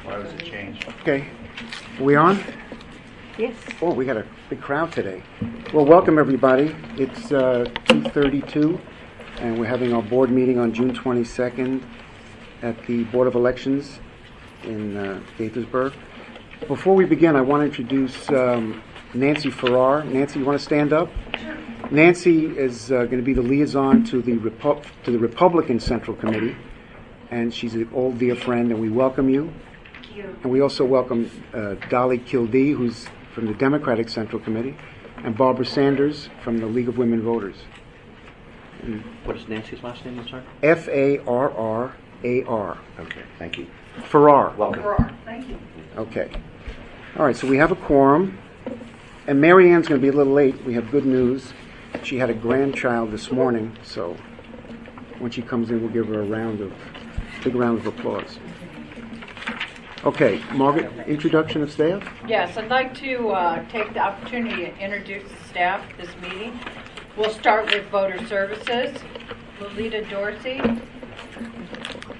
Why was it changed? Okay. Are we on? Yes. Oh, we got a big crowd today. Well, welcome everybody. It's 2:32, and we're having our board meeting on June 22nd at the Board of Elections in Gaithersburg. Before we begin, I want to introduce Nancy Farrar. Nancy, you want to stand up? Sure. Nancy is going to be the liaison to the Republican Central Committee, and she's an old dear friend, and we welcome you. Thank you. And we also welcome Dolly Kildee, who's from the Democratic Central Committee, and Barbara Sanders from the League of Women Voters. And What is Nancy's last name, I'm sorry? Farrar. Okay, thank you. Farrar. Welcome. Thank you. Okay. All right, so we have a quorum. And Mary Ann's going to be a little late. We have good news. She had a grandchild this morning, so when she comes in, we'll give her a big round of applause. Okay, Margaret, introduction of staff? Yes, I'd like to take the opportunity to introduce the staff at this meeting. We'll start with voter services. Lolita Dorsey.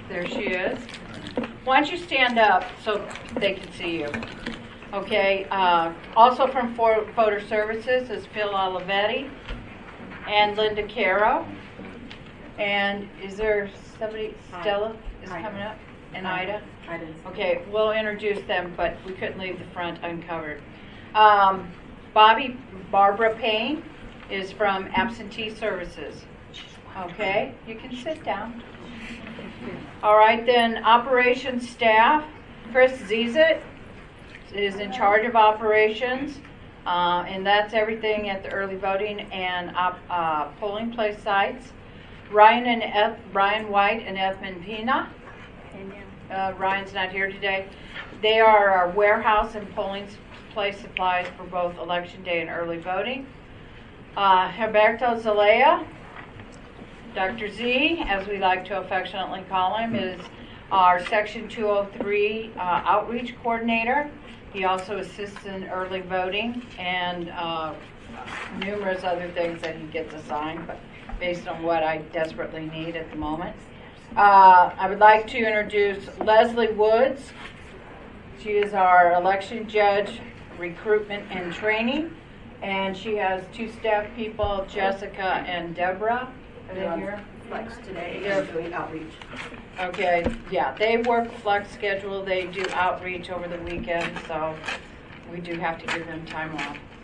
There she is. Why don't you stand up so they can see you? Okay, also from voter services is Phil Olivetti and Linda Caro. And is there somebody, Stella is coming up? And Ida? Okay, we'll introduce them, but we couldn't leave the front uncovered. Barbara Payne is from Absentee Services. Okay, you can sit down. All right, then operations staff, Chris Zizit is in charge of operations, and that's everything at the early voting and polling place sites. Ryan White and Edmund Pina. Ryan's not here today. They are our warehouse and polling place supplies for both election day and early voting. Herberto Zelaya, Dr. Z, as we like to affectionately call him, is our Section 203 outreach coordinator. He also assists in early voting and numerous other things that he gets assigned, but based on what I desperately need at the moment. I would like to introduce Leslie Woods. She is our election judge, recruitment and training, and she has two staff people, Jessica and Deborah. Are they here? Flex today. They're doing outreach. Okay, yeah, they work flex schedule. They do outreach over the weekend, so we do have to give them time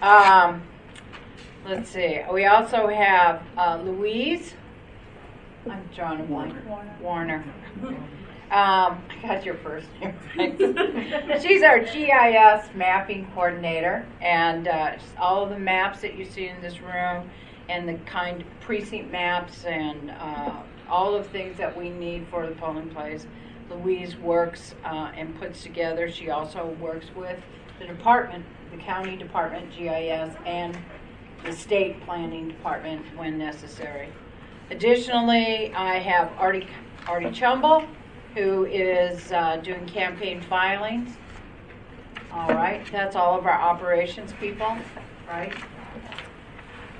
off. Let's see. We also have Louise. I'm drawing a blank. Warner. I got your first name right. She's our GIS mapping coordinator, and all of the maps that you see in this room and the kind of precinct maps and all of the things that we need for the polling place, Louise works and puts together. She also works with the department, the county department, GIS, and the state planning department when necessary. Additionally, I have Artie Chumble, who is doing campaign filings. All right, that's all of our operations people, right?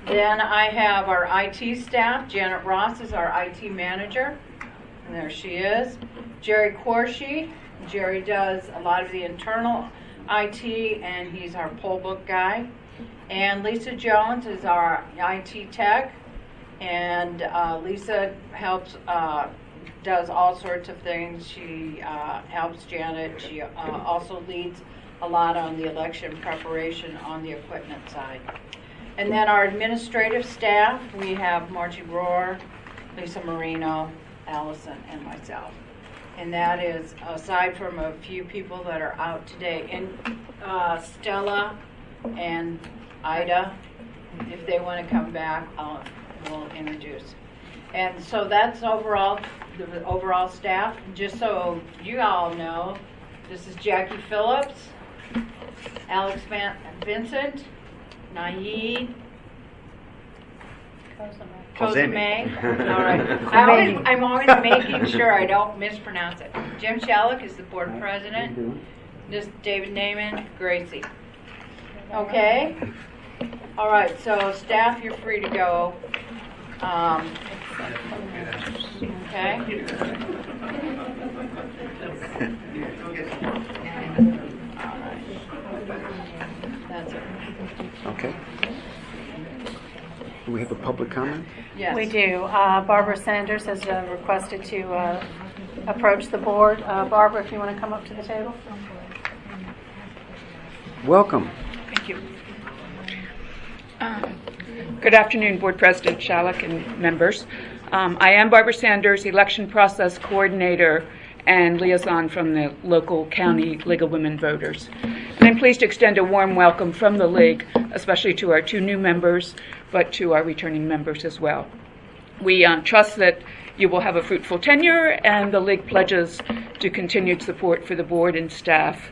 Then I have our IT staff. Janet Ross is our IT manager, and there she is. Jerry Corshi. Jerry does a lot of the internal IT, and he's our poll book guy. And Lisa Jones is our IT tech, and Lisa helps, does all sorts of things. She helps Janet. She also leads a lot on the election preparation on the equipment side. And then our administrative staff, we have Margie Rohr, Lisa Marino, Allison, and myself. And that is, aside from a few people that are out today, and Stella and Ida, if they want to come back, we'll introduce. And so that's the overall staff. Just so you all know, this is Jackie Phillips, Alex Vincent, Naeed, Kozame. All right. I'm always making sure I don't mispronounce it. Jim Shellick is the board president. This David Naiman, Gracie. Okay. All right. So staff, you're free to go. Okay. That's it. Okay. Do we have a public comment? Yes. We do. Barbara Sanders has requested to approach the board. Barbara, if you want to come up to the table. Welcome. Thank you. Good afternoon, Board President Shalek and members. I am Barbara Sanders, Election Process Coordinator and Liaison from the local County League of Women Voters. And I'm pleased to extend a warm welcome from the League, especially to our 2 new members, but to our returning members as well. We trust that you will have a fruitful tenure, and the League pledges to continued support for the board and staff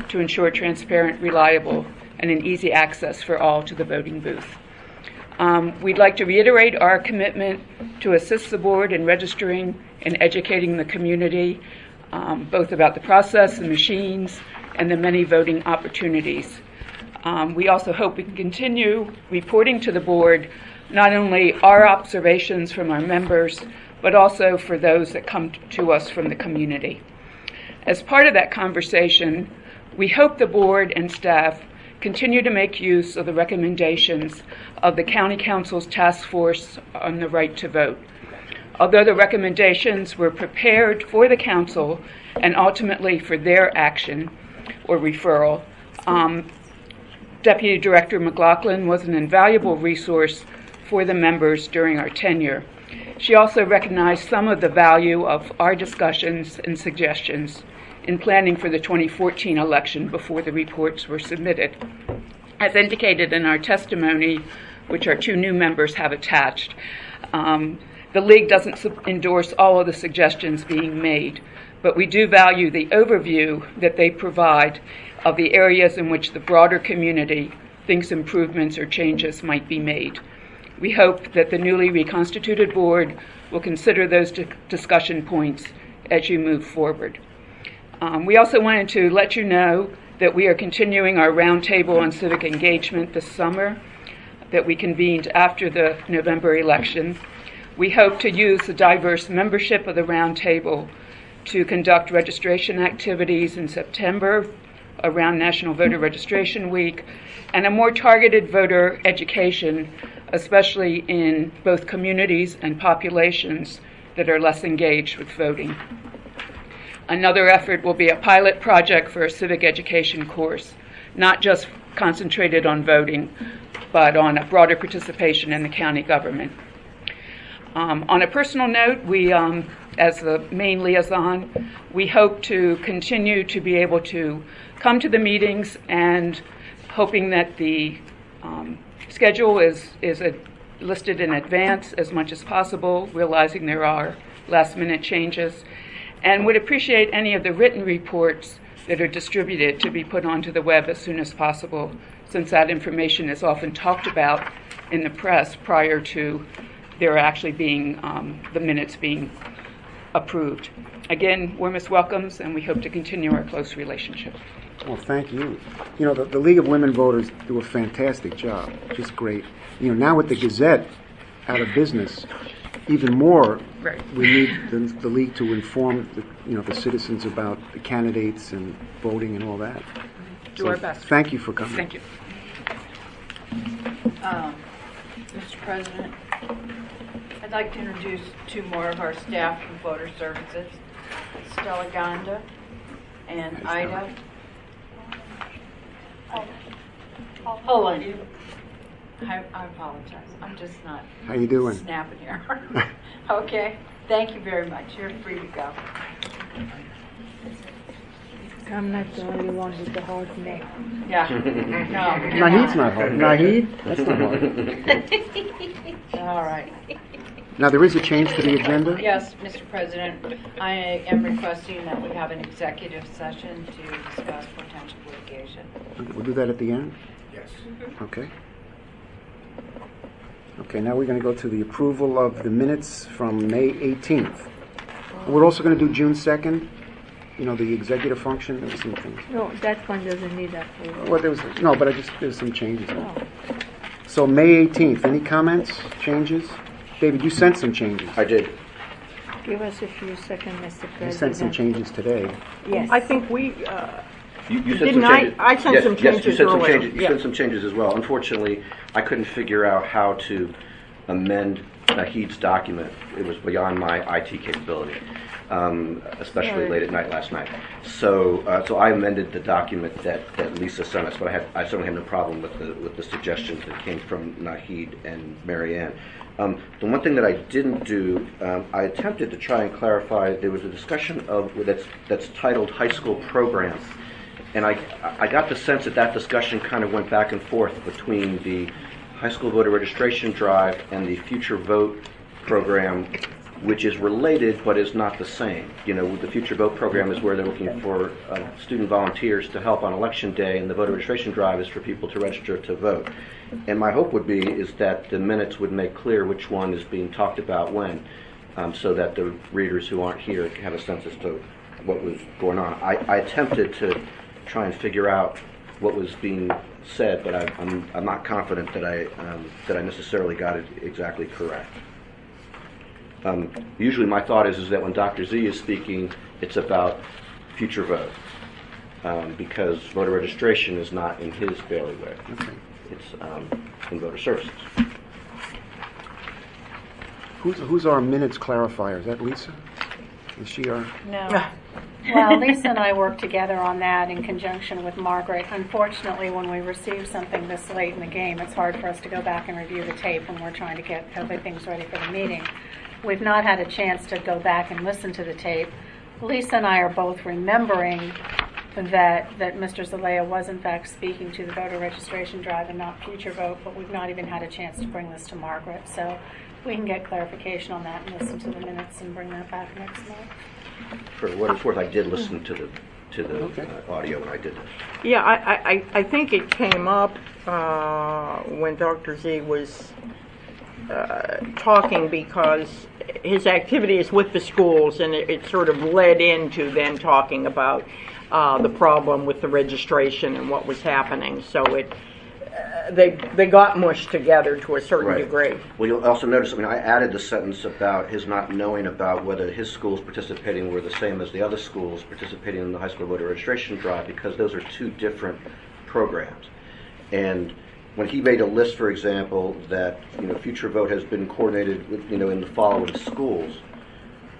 to ensure transparent, reliable, and an easy access for all to the voting booth. We'd like to reiterate our commitment to assist the board in registering and educating the community, both about the process, the machines, and the many voting opportunities. We also hope we can continue reporting to the board not only our observations from our members, but also for those that come to us from the community. As part of that conversation, we hope the board and staff continue to make use of the recommendations of the County Council's Task Force on the Right to Vote. Although the recommendations were prepared for the Council and ultimately for their action or referral, Deputy Director McLaughlin was an invaluable resource for the members during our tenure. She also recognized some of the value of our discussions and suggestions in planning for the 2014 election before the reports were submitted. As indicated in our testimony, which our 2 new members have attached, the League doesn't endorse all of the suggestions being made, but we do value the overview that they provide of the areas in which the broader community thinks improvements or changes might be made. We hope that the newly reconstituted board will consider those discussion points as you move forward. We also wanted to let you know that we are continuing our roundtable on civic engagement this summer that we convened after the November election. We hope to use the diverse membership of the roundtable to conduct registration activities in September around National Voter Registration Week and a more targeted voter education, especially in both communities and populations that are less engaged with voting. Another effort will be a pilot project for a civic education course, not just concentrated on voting, but on a broader participation in the county government. On a personal note, we, as the main liaison, we hope to continue to be able to come to the meetings and hoping that the schedule is listed in advance as much as possible, realizing there are last-minute changes, and would appreciate any of the written reports that are distributed to be put onto the web as soon as possible, since that information is often talked about in the press prior to there actually being the minutes being approved. Again, warmest welcomes, and we hope to continue our close relationship. Well, thank you. You know, the League of Women Voters do a fantastic job, just great. You know, now with the Gazette out of business, even more, Right. we need the League to inform the citizens about the candidates and voting and all that. Do our best. Thank you for coming. Thank you. Mr. President, I'd like to introduce 2 more of our staff from Voter Services, Stella Gonda and Hi, Stella. Ida Holland. I apologize. I'm just not How you doing? snapping here. Okay. Thank you very much. You're free to go. I'm not the only one with the hard name. Yeah. No. Nahid's not hard. Nahid? That's not hard. All right. Now, there is a change to the agenda? Yes, Mr. President, I am requesting that we have an executive session to discuss potential litigation. We'll do that at the end? Yes. Okay. Okay, now we're going to go to the approval of the minutes from May 18th. We're also going to do June 2nd, the executive function. There were some things. No, that one doesn't need approval. Well, but there's some changes. Oh. So May 18th, any comments, changes? David, you sent some changes. I did. Give us a few seconds, Mr. President. He sent some changes today. Yes. I think we, You Didn't I? I sent some Yes, you changes sent some earlier. changes. You Yeah. sent some changes as well. Unfortunately, I couldn't figure out how to amend Nahid's document. It was beyond my IT capability, especially late at night last night. So I amended the document that Lisa sent us, but I certainly had no problem with the suggestions that came from Nahid and Mary Ann. The one thing that I didn't do, I attempted to try and clarify. There was a discussion of that's titled high school programs, and I got the sense that discussion kind of went back and forth between the high school voter registration drive and the Future Vote program, which is related but is not the same. You know, the Future Vote program is where they're looking for student volunteers to help on election day, and the voter registration drive is for people to register to vote. And my hope would be is that the minutes would make clear which one is being talked about when, so that the readers who aren't here have a sense as to what was going on. I attempted to try and figure out what was being said, but I'm not confident that I necessarily got it exactly correct. Usually my thought is that when Dr. Z is speaking, it's about Future Vote, because voter registration is not in his bailiwick. Okay. It's in voter services. Who's our minutes clarifier? Is that Lisa? Is she our? No. Well, Lisa and I worked together on that in conjunction with Margaret. Unfortunately, when we receive something this late in the game, it's hard for us to go back and review the tape when we're trying to get other things ready for the meeting. We've not had a chance to go back and listen to the tape. Lisa and I are both remembering that Mr. Zelaya was in fact speaking to the voter registration drive and not Future Vote, but we've not even had a chance to bring this to Margaret. So we can get clarification on that and listen to the minutes and bring that back next month. For what it's worth, I did listen to the audio when I did this. yeah, I think it came up when Dr. Z was talking, because his activity is with the schools, and it sort of led into then talking about the problem with the registration and what was happening. So they got mushed together to a certain degree. Well, you'll also notice, I added the sentence about his not knowing about whether his schools participating were the same as the other schools participating in the high school voter registration drive, because those are two different programs. And when he made a list, for example, that Future Vote has been coordinated with, in the following schools,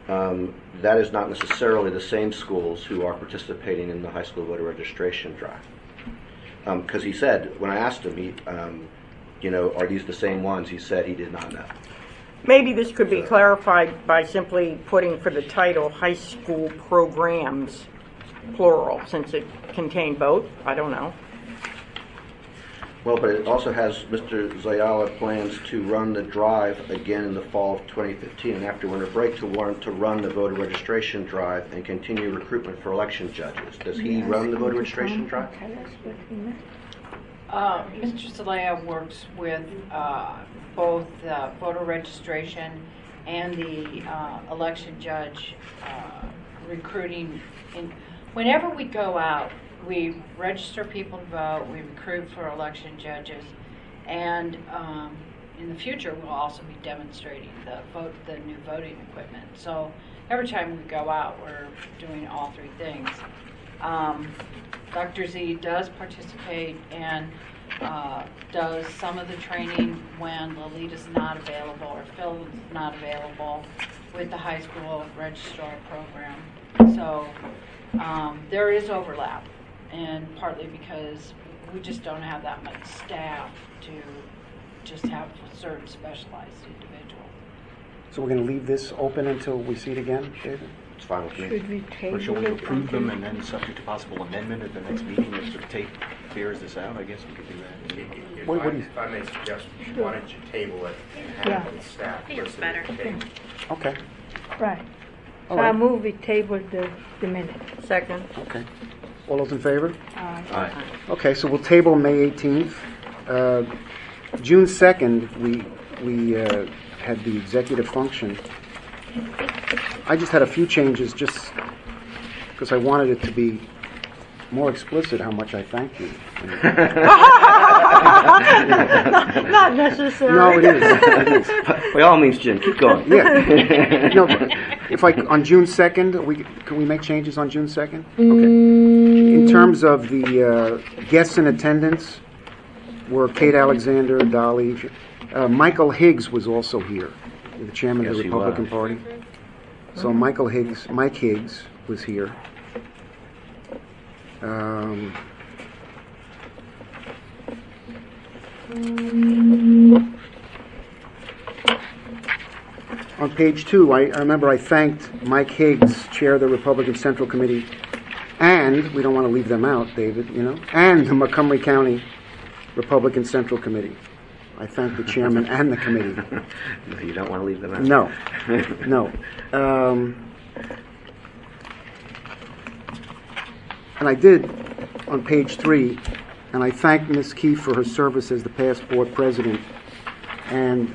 that is not necessarily the same schools who are participating in the high school voter registration drive. Because he said, when I asked him, are these the same ones? He said he did not know. Maybe this could be clarified by simply putting for the title high school programs, plural, since it contained both. I don't know. Well, but it also has Mr. Zayala plans to run the drive again in the fall of 2015, and after winter break to run the voter registration drive and continue recruitment for election judges. Does he run the voter registration drive? Mr. Zelaya works with both voter registration and the election judge recruiting. Whenever we go out, we register people to vote, we recruit for election judges, and in the future we'll also be demonstrating the new voting equipment. So every time we go out, we're doing all three things. Dr. Z does participate and does some of the training when Lolita's not available or Phil is not available with the high school registrar program. So there is overlap, and partly because we just don't have that much staff to just have a certain specialized individual. So we're going to leave this open until we see it again, David? It's fine with me. Should we Or shall table we it approve them until? and then subject to possible amendment at the next meeting if the tape bears this out? I guess we could do that. If I may suggest, why don't you table it and have it with staff? I think it's better. Okay. Right. All So I right. move we table the minute. Second. Okay. All those in favor? Aye. Okay, so we'll table May 18th. June 2nd, we had the executive function. I just had a few changes just because I wanted it to be more explicit how much I thank you. Not necessarily. No, it is. It is. By all means, Jim, keep going. Yeah. No, if on June 2nd, can we make changes on June 2nd? Okay. In terms of the guests in attendance, were Kate Alexander, Dolly, Michael Higgs was also here, the chairman of Yes, the he Republican was. Party. So Mike Higgs was here. On page 2, I remember I thanked Mike Higgs, chair of the Republican Central Committee, and, we don't want to leave them out, David, and the Montgomery County Republican Central Committee. I thank the chairman and the committee. No, you don't want to leave them out. No, no. And I did on page 3, and I thanked Ms. Key for her service as the past board president, and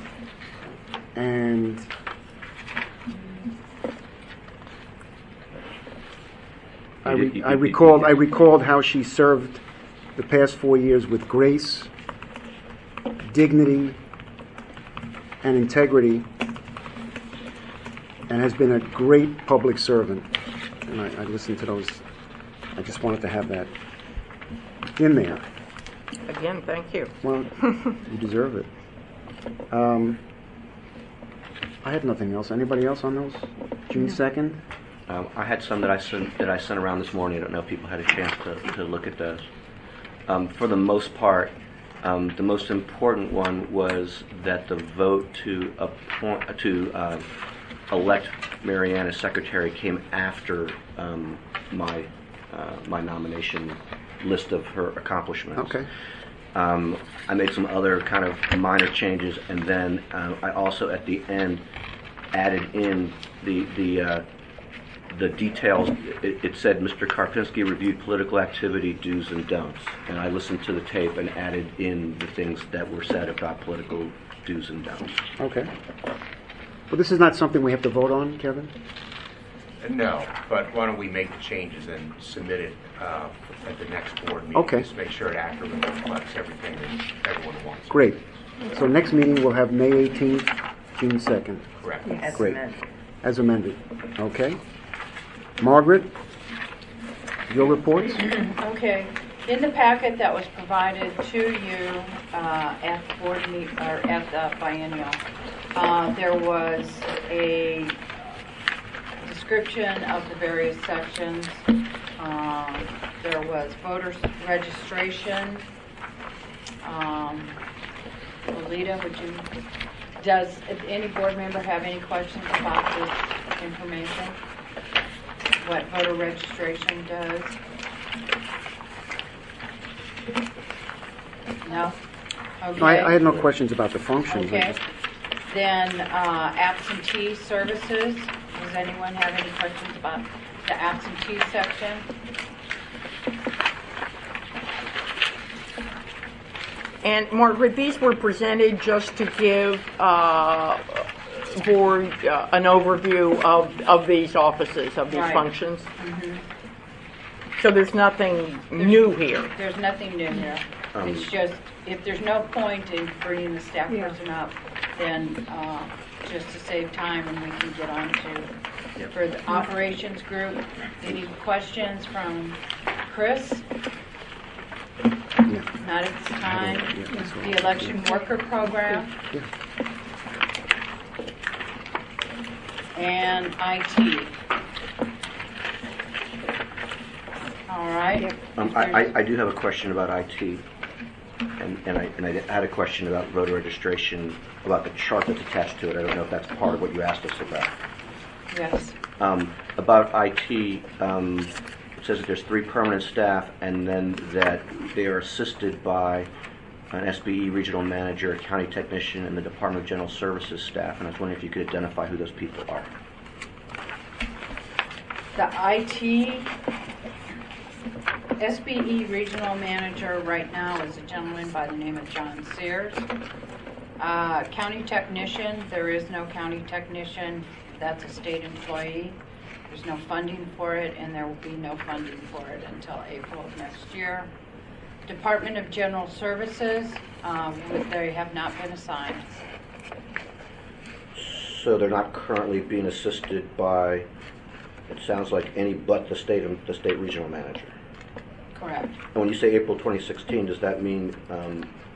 I recalled how she served the past 4 years with grace, dignity, and integrity, and has been a great public servant. And I listened to those. I just wanted to have that in there. Again, thank you. Well, you deserve it. I had nothing else. Anybody else on those? June 2nd? I had some that I sent around this morning. I don't know if people had a chance to look at those. For the most part, the most important one was that the vote to elect Mary Ann as secretary came after my nomination list of her accomplishments. Okay. I made some other kind of minor changes, and then I also at the end added in the details. It said Mr. Karpinski reviewed political activity do's and don'ts, and I listened to the tape and added in the things that were said about political do's and don'ts. Okay. Well, this is not something we have to vote on, Kevin? No, but why don't we make the changes and submit it at the next board meeting? Okay. Just make sure it accurately reflects everything that everyone wants. Great. So next meeting we'll have May 18th, June 2nd. Correct. Yes. Great. As amended. Okay. Margaret, your reports? Okay. In the packet that was provided to you at the board meet or at the biennial, there was a description of the various sections. There was voter registration. Lolita, does any board member have any questions about this information? What voter registration does? No? Okay. I had no questions about the functions. Okay. Then absentee services. Does anyone have any questions about the absentee section? And Margaret, these were presented just to give board an overview of these offices, of these Right. functions. Mm-hmm. So there's nothing new here. There's nothing new here. It's just, if there's no point in bringing the staff person up, then just to save time and we can get on to, for the operations group, any questions from Chris? Yeah. Not at this time. Yeah, that's all. The election worker program Yeah. and IT. All right. I do have a question about IT, and I had a question about voter registration, about the chart that's attached to it. I don't know if that's part of what you asked us about. Yes. About IT, it says that there's 3 permanent staff, and then that they are assisted by an SBE regional manager, a county technician, and the Department of General Services staff. And I was wondering if you could identify who those people are. The IT SBE regional manager right now is a gentleman by the name of John Sears. County technician, there is no county technician. That's a state employee. There's no funding for it, and there will be no funding for it until April of next year. Department of General Services, they have not been assigned. So they're not currently being assisted by, it sounds like any but the state regional manager. Correct. And when you say April 2016, does that mean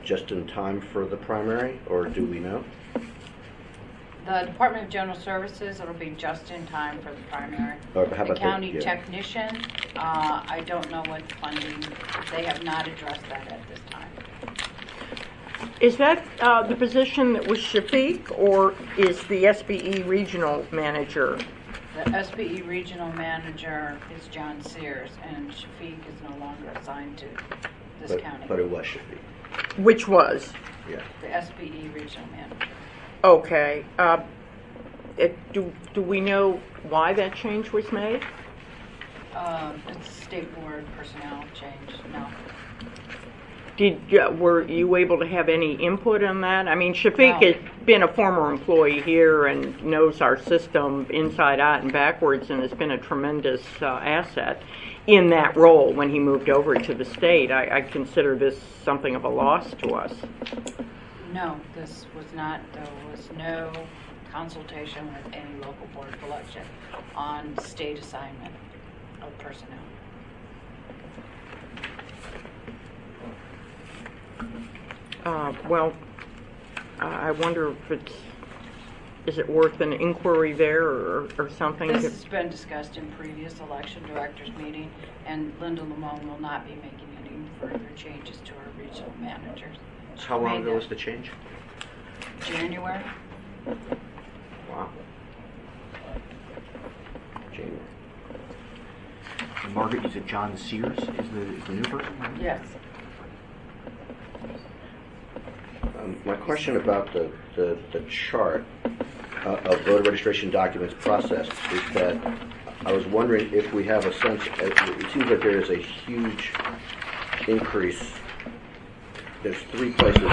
just in time for the primary, or do we know? The Department of General Services, it'll be just in time for the primary. Or how The about county yeah. technician, I don't know what funding, they have not addressed that at this time. Is that the position that was Shafiq, or is the SBE regional manager? The SBE regional manager is John Sears, and Shafiq is no longer assigned to this county. But it was Shafiq. Which was? Yeah. The SBE regional manager. Okay. Do we know why that change was made? It's state board personnel change, no. Were you able to have any input on that? I mean, Shafiq No. has been a former employee here and knows our system inside out and backwards, and has been a tremendous asset in that role when he moved over to the state. I consider this something of a loss to us. No, this was not, there was no consultation with any local board of election on state assignment of personnel. I wonder if is it worth an inquiry there or something? This has been discussed in previous election directors meeting, and Linda Lamone will not be making any further changes to our regional managers. She How long made ago that was the change? January. Wow. January. And Margaret, you said John Sears is the new person? Right? Yes. My question about the chart of voter registration documents processed is that I was wondering if we have a sense, it seems like there is a huge increase. There's 3 places.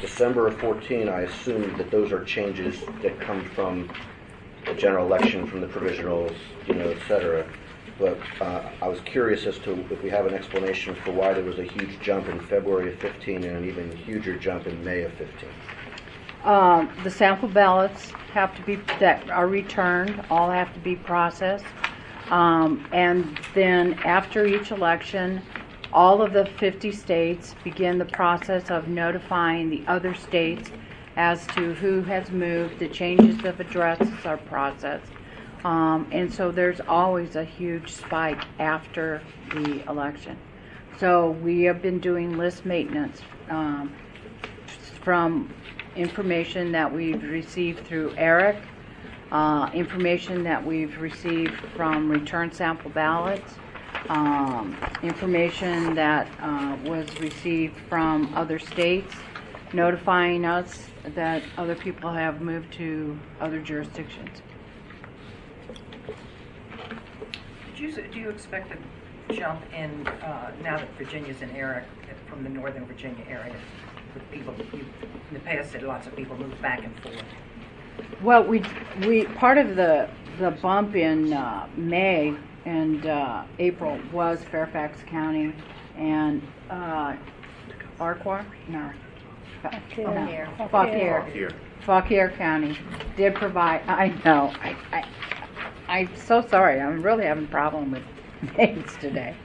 December of 14, I assume that those are changes that come from the general election, from the provisionals, et cetera. But I was curious as to if we have an explanation for why there was a huge jump in February of 15 and an even huger jump in May of 15. The sample ballots have to be, that are returned, all have to be processed. And then after each election, all of the 50 states begin the process of notifying the other states as to who has moved. The changes of addresses are processed. And so there's always a huge spike after the election. So we have been doing list maintenance from information that we've received through ERIC, information that we've received from return sample ballots, information that was received from other states, notifying us that other people have moved to other jurisdictions. Do you expect a jump in, now that Virginia's in ERIC, from the Northern Virginia area, with people, in the past, that lots of people moved back and forth? Well, we part of the bump in May and April was Fairfax County and Arqua? No. Fauquier County did provide. I know. I'm so sorry. I'm really having a problem with names today.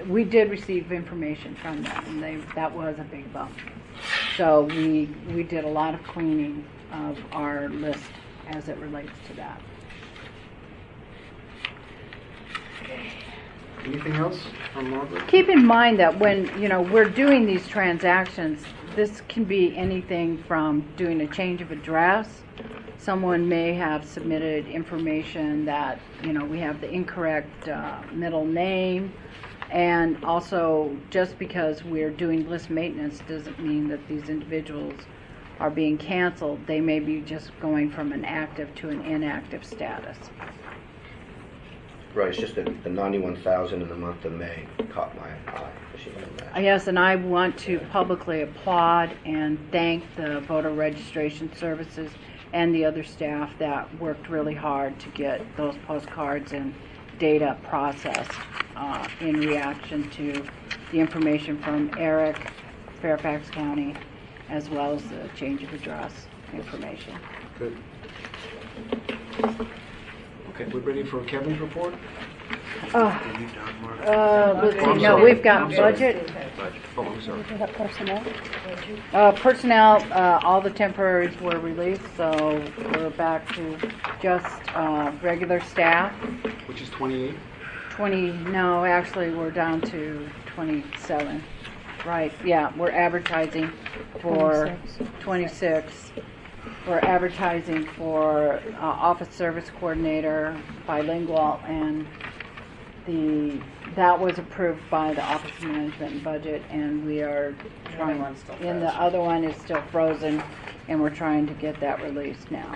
We did receive information from them, and that was a big bump. So we did a lot of cleaning of our list as it relates to that. Anything else from Margaret? Keep in mind that when we're doing these transactions, this can be anything from doing a change of address. Someone may have submitted information that we have the incorrect middle name, and also just because we're doing list maintenance doesn't mean that these individuals are being canceled. They may be just going from an active to an inactive status. Right, it's just that the 91,000 in the month of May caught my eye. Yes, and I want to publicly applaud and thank the voter registration services and the other staff that worked really hard to get those postcards and data processed in reaction to the information from ERIC, Fairfax County, as well as the change of address information. Good. Okay, we're ready for Kevin's report? Let's see, no, we've got budget. Oh, I'm sorry. We have personnel. Personnel, all the temporaries were released, so we're back to just regular staff. Which is 28? 20, no, actually, we're down to 27. Right, yeah, we're advertising for 26. We're advertising for office service coordinator, bilingual, and that was approved by the Office of Management and Budget, and we are trying, and the other one is still frozen, and we're trying to get that released now.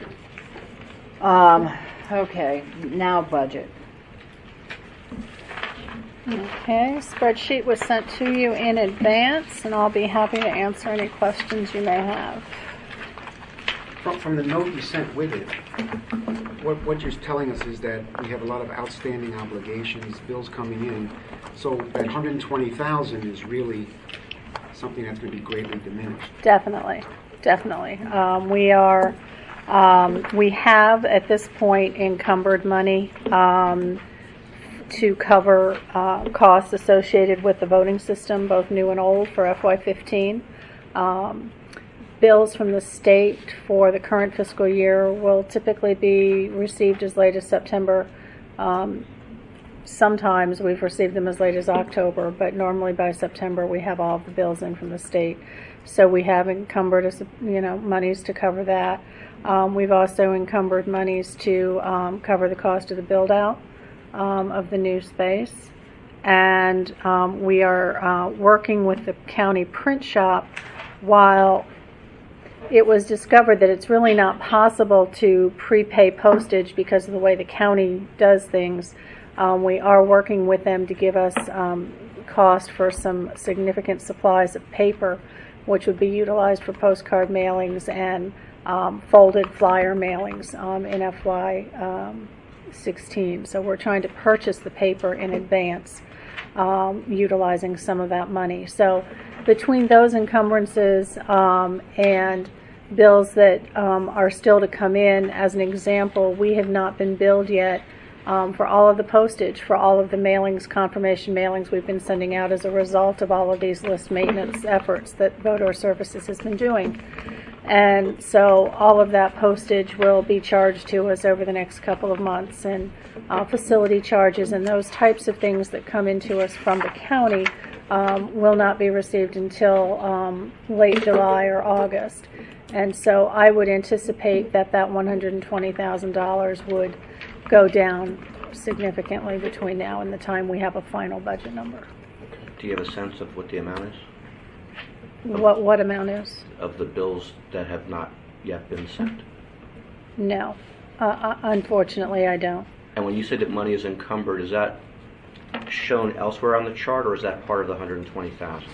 Okay, now budget. Okay, spreadsheet was sent to you in advance, and I'll be happy to answer any questions you may have. From the note you sent with it, what you're telling us is that we have a lot of outstanding obligations, bills coming in, so that 120,000 is really something that's going to be greatly diminished. Definitely. We have at this point encumbered money to cover costs associated with the voting system, both new and old, for FY15. Bills from the state for the current fiscal year will typically be received as late as September. Sometimes we've received them as late as October, but normally by September we have all of the bills in from the state. So we have encumbered, monies to cover that. We've also encumbered monies to cover the cost of the build out of the new space, and we are working with the county print shop. While it was discovered that it's really not possible to prepay postage because of the way the county does things, we are working with them to give us cost for some significant supplies of paper, which would be utilized for postcard mailings and folded flyer mailings in FY16. So we're trying to purchase the paper in advance, utilizing some of that money. So between those encumbrances and bills that are still to come in, as an example, we have not been billed yet for all of the postage, for all of the mailings, confirmation mailings we've been sending out as a result of all of these list maintenance efforts that Voter Services has been doing. And so all of that postage will be charged to us over the next couple of months, and facility charges and those types of things that come into us from the county will not be received until late July or August. And so I would anticipate that $120,000 would go down significantly between now and the time we have a final budget number. Do you have a sense of what the amount is? What amount is? Of the bills that have not yet been sent? No. Unfortunately, I don't. And when you say that money is encumbered, is that shown elsewhere on the chart, or is that part of the 120,000?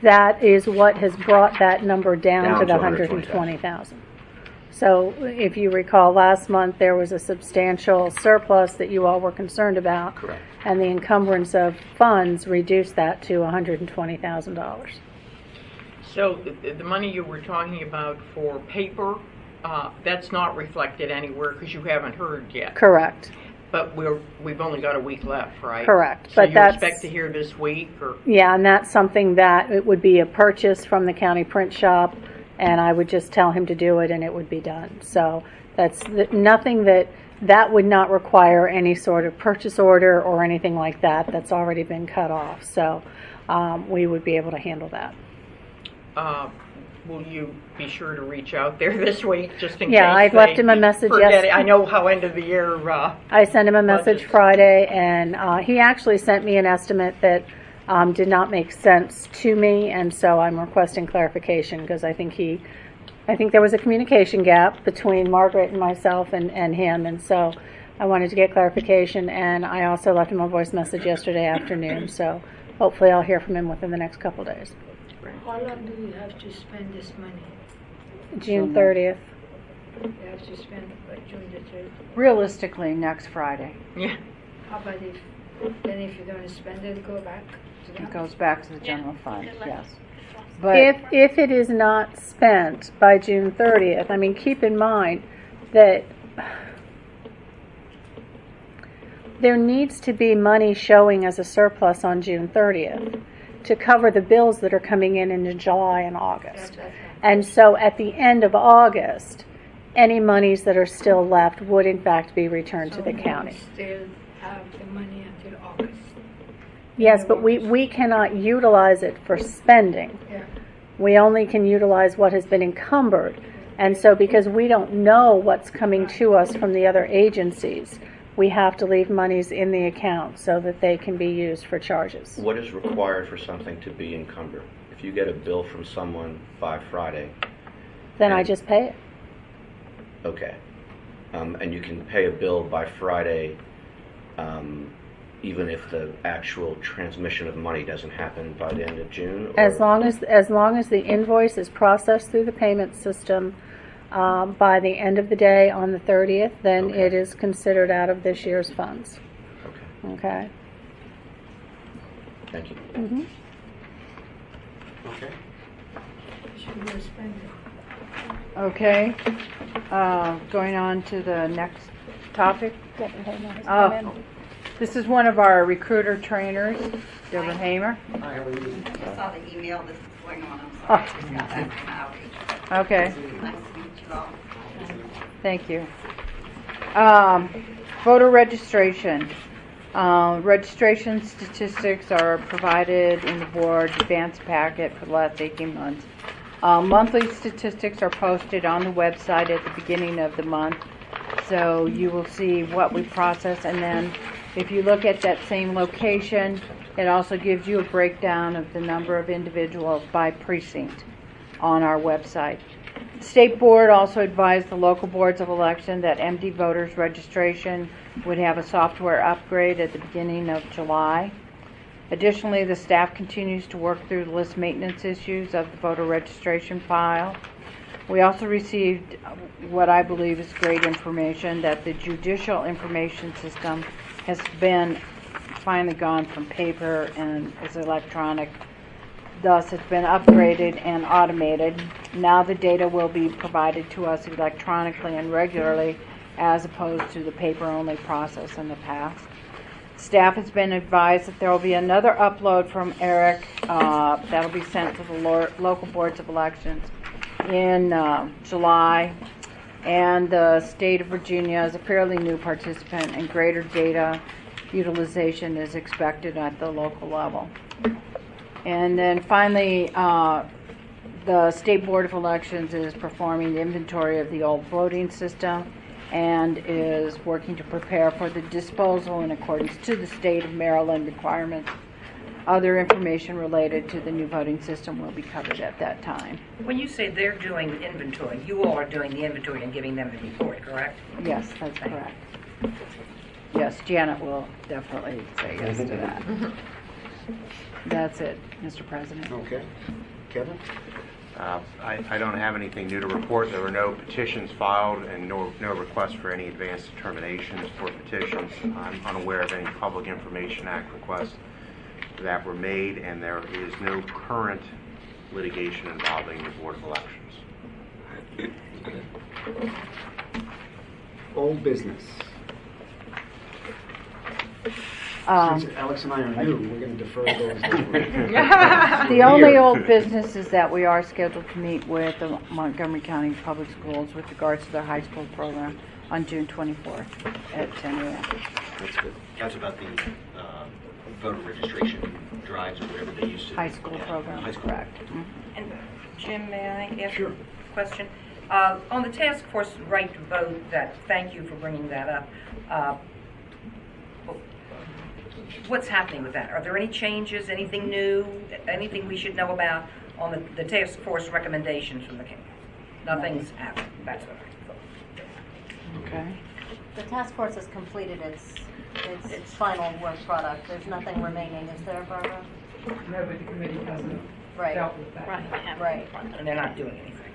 That is what has brought that number down to the 120,000. 120,000. So if you recall, last month there was a substantial surplus that you all were concerned about. Correct. And the encumbrance of funds reduced that to $120,000. So the money you were talking about for paper, that's not reflected anywhere because you haven't heard yet. Correct. But we've only got a week left, right? Correct. So But you expect to hear this week? Or? Yeah, and that's something that it would be a purchase from the county print shop, and I would just tell him to do it and it would be done. So that's nothing that would not require any sort of purchase order or anything like that. That's already been cut off. So we would be able to handle that. Will you be sure to reach out there this week, just in case? Yeah, I've left him a message yesterday. I know how end of the year. I sent him a message Friday, and he actually sent me an estimate that did not make sense to me, and so I'm requesting clarification because I think there was a communication gap between Margaret and myself and him, and so I wanted to get clarification. And I also left him a voice message yesterday afternoon, so hopefully I'll hear from him within the next couple days. How long do you have to spend this money? June 30th. You have to spend it by June the 30th. Realistically, next Friday. Yeah. How about if you don't spend it, go back to the It goes back to the general fund, yes. But If it is not spent by June 30th, I mean, keep in mind that there needs to be money showing as a surplus on June 30th to cover the bills that are coming in July and August. And so at the end of August, any monies that are still left would in fact be returned to the county. Still have the money until August. Yes, but we cannot utilize it for spending. Yeah. We only can utilize what has been encumbered. And so because we don't know what's coming to us from the other agencies, we have to leave monies in the account so that they can be used for charges. What is required for something to be encumbered? If you get a bill from someone by Friday, Then I just pay it. okay, and you can pay a bill by Friday, even if the actual transmission of money doesn't happen by the end of June? Or? As long as the invoice is processed through the payment system by the end of the day on the 30th, then Okay. it is considered out of this year's funds. Okay, Okay? thank you. Mm-hmm. Okay. Should we spend it? okay, going on to the next topic. This is one of our recruiter trainers, Deborah Hamer. I saw the email, this is going on, I'm sorry, I just got back from outreach. Okay, Nice to meet you all. thank you. Voter registration. Registration statistics are provided in the board advance packet for the last 18 months. Monthly statistics are posted on the website at the beginning of the month, so you will see what we process, and then if you look at that same location, it also gives you a breakdown of the number of individuals by precinct on our website. State Board also advised the local boards of election that MD voters registration would have a software upgrade at the beginning of July. Additionally, the staff continues to work through the list maintenance issues of the voter registration file. We also received what I believe is great information, that the judicial information system has been finally gone from paper and is electronic. Thus, it's been upgraded and automated. Now the data will be provided to us electronically and regularly, as opposed to the paper-only process in the past. Staff has been advised that there will be another upload from Eric that'll be sent to the local boards of elections in July. And the state of Virginia is a fairly new participant, and greater data utilization is expected at the local level. And then finally, the State Board of Elections is performing the inventory of the old voting system and is working to prepare for the disposal in accordance to the state of Maryland requirements. Other information related to the new voting system will be covered at that time. When you say they're doing the inventory, you all are doing the inventory and giving them the report, correct? Yes, that's correct. Yes, Janet will definitely say yes to that. That's it, Mr. President. Okay. Kevin? I don't have anything new to report. There were no petitions filed and no requests for any advance determinations for petitions. I'm unaware of any Public Information Act requests that were made, and there is no current litigation involving the Board of Elections. Old business. Since Alex and I are new, we're going to defer those. The only old business is that we are scheduled to meet with the Montgomery County Public Schools with regards to their high school program on June 24th at 10 a.m. That's good. That's about the voter registration drives or whatever they used to. High school program, High school. correct. And Jim, may I ask Sure. a question? On the task force right to vote, thank you for bringing that up. What's happening with that? Are there any changes, anything new, anything we should know about on the task force recommendations from the county? Nothing's happened. That's what I thought. Okay. The task force has completed its final work product. There's nothing remaining, is there, Barbara? No, but the committee hasn't Right. dealt with that. Right. And they're not doing anything.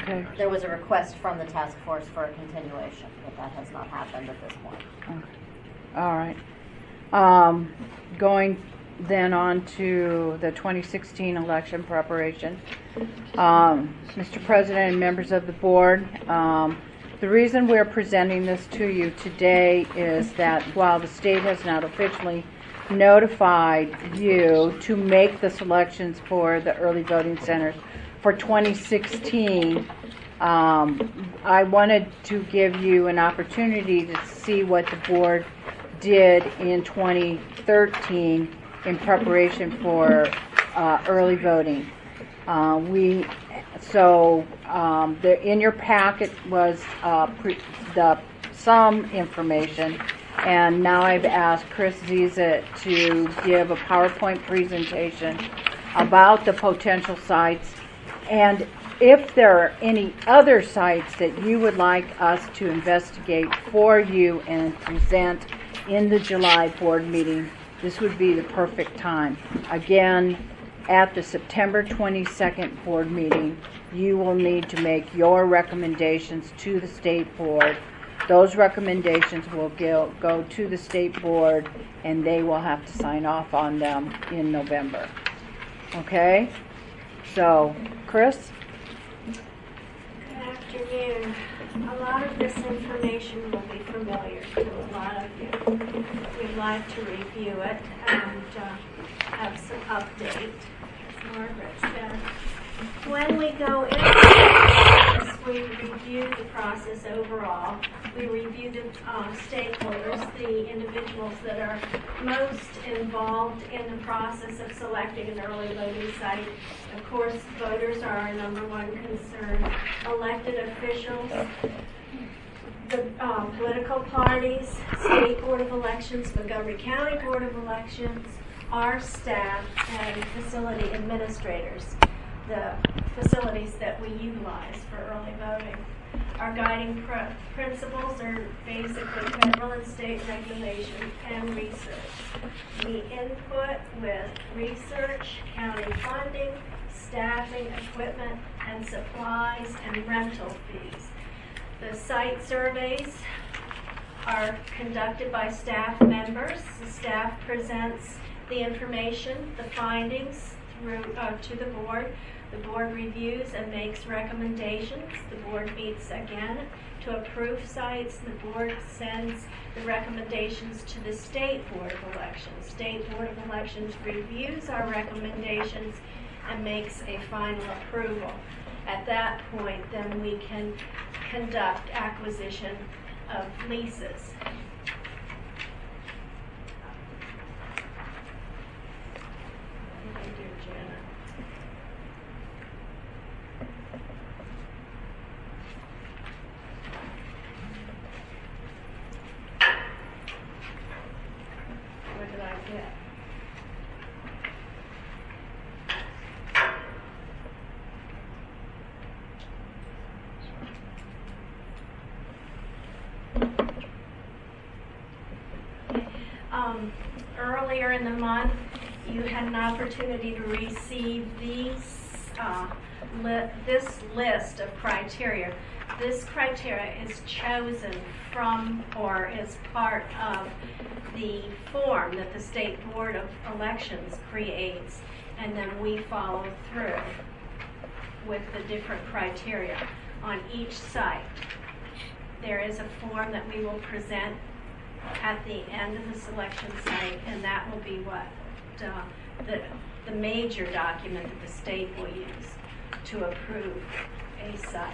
Okay. There was a request from the task force for a continuation, but that has not happened at this point. All right. Going then on to the 2016 election preparation. Mr. President and members of the board, the reason we're presenting this to you today is that while the state has not officially notified you to make the selections for the early voting centers for 2016, I wanted to give you an opportunity to see what the board did in 2013 in preparation for early voting. In your packet was some information, and now I've asked Chris Ziza to give a PowerPoint presentation about the potential sites, and if there are any other sites that you would like us to investigate for you and present in the July board meeting, this would be the perfect time. Again, at the September 22nd board meeting, you will need to make your recommendations to the state board. Those recommendations will go to the state board, and they will have to sign off on them in November. Okay? So, Chris? Good afternoon. A lot of this information will be familiar to a lot of you. We'd like to review it and have some update, as Margaret said. When we go into this, we review the process overall. We review the stakeholders, the individuals that are most involved in the process of selecting an early voting site. Of course, voters are our number one concern. Elected officials, the political parties, State Board of Elections, Montgomery County Board of Elections, our staff, and facility administrators, the facilities that we utilize for early voting. Our guiding principles are basically federal and state regulation and research. We input with research, county funding, staffing, equipment, and supplies, and rental fees. The site surveys are conducted by staff members. The staff presents the information, the findings through to the board. The board reviews and makes recommendations. The board meets again to approve sites. The board sends the recommendations to the State Board of Elections. State Board of Elections reviews our recommendations and makes a final approval. At that point, then we can conduct acquisition of leases. Earlier in the month, you had an opportunity to receive these, this list of criteria. This criteria is chosen from or is part of the form that the State Board of Elections creates, and then we follow through with the different criteria on each site. There is a form that we will present at the end of the selection site, and that will be what the major document that the state will use to approve a site.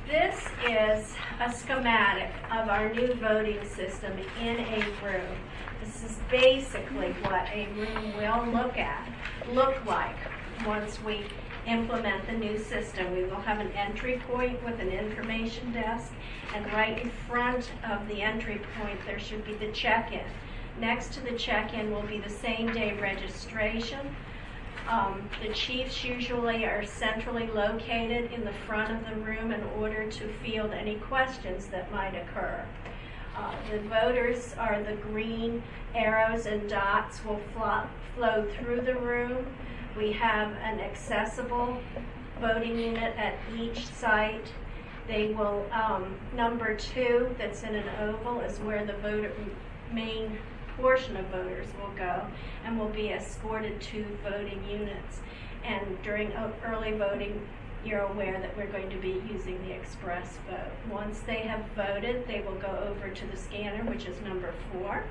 This is a schematic of our new voting system in a room. This is basically what a room will look like once we implement the new system. We will have an entry point with an information desk, and right in front of the entry point there should be the check-in. Next to the check-in will be the same-day registration. The chiefs usually are centrally located in the front of the room in order to field any questions that might occur. The voters are the green arrows and dots will flow through the room. We have an accessible voting unit at each site. They will, number 2 that's in an oval is where the main portion of voters will go and will be escorted to voting units. And during early voting, you're aware that we're going to be using the express vote. Once they have voted, they will go over to the scanner, which is number 4.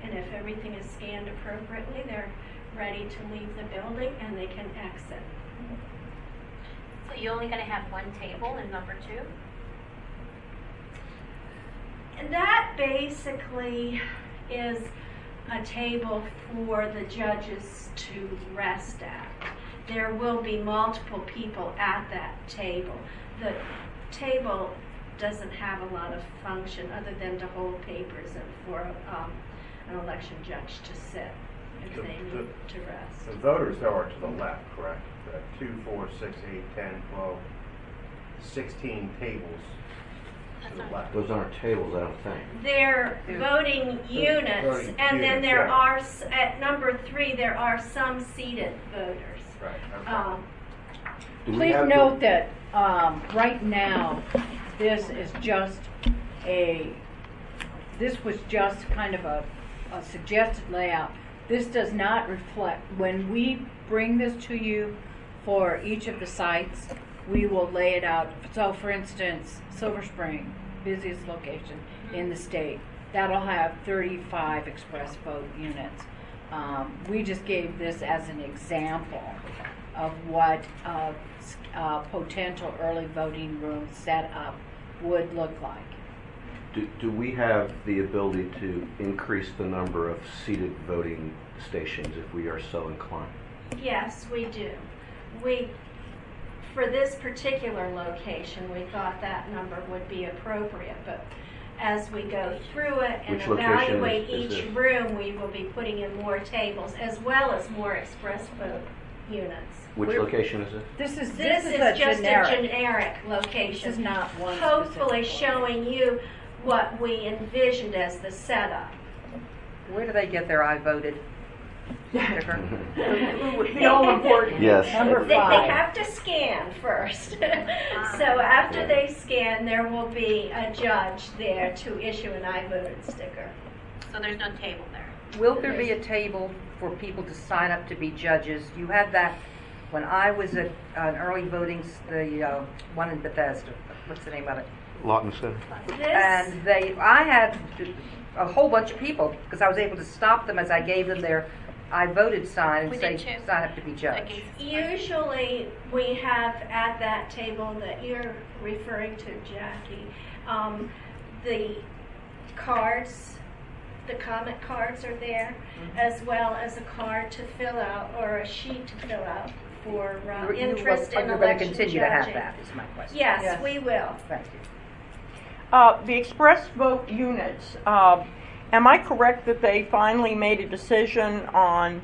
And if everything is scanned appropriately, they're ready to leave the building and they can exit. So you're only going to have one table in number 2? And that basically is a table for the judges to rest at. There will be multiple people at that table. The table doesn't have a lot of function other than to hold papers and for an election judge to sit if they need to rest. The voters, though, are to the left, correct? 2, 4, 6, 8, 10, 12, 16 tables to the left. Those aren't tables, I don't think. They're voting units, voting and then units, there yeah. are, at number 3, there are some seated voters. Right. Okay. Do we Please have note that right now, this is just this was just kind of a suggested layout. This does not reflect, when we bring this to you for each of the sites, we will lay it out. So for instance, Silver Spring, busiest location in the state, that'll have 35 express vote units. We just gave this as an example of what potential early voting room setup would look like. Do we have the ability to increase the number of seated voting stations if we are so inclined? Yes, we do. For this particular location, we thought that number would be appropriate, but as we go through it and Which location evaluate is each this? room, we will be putting in more tables as well as more express vote units. Which location is it? This is This is a just generic. a generic location. This is not one Hopefully specific showing you what we envisioned as the setup. Where do they get their I voted sticker? The all important. Yes. Number They 5. have to scan first. So after they scan, there will be a judge there to issue an I voted sticker. So there's no table there. Will there be a table for people to sign up to be judges? You had that when I was at an early voting, the one in Bethesda. What's the name of it? Lawton Center. And I had a whole bunch of people because I was able to stop them as I gave them their I voted sign and We say, did too. sign up to be judge. Usually we have at that table that you're referring to, Jackie, the cards, the comment cards are there, as well as a card to fill out or a sheet to fill out for interest in You're going election to continue judging. to have that, is my question. Yes, we will. Thank you. The express vote units, am I correct that they finally made a decision on,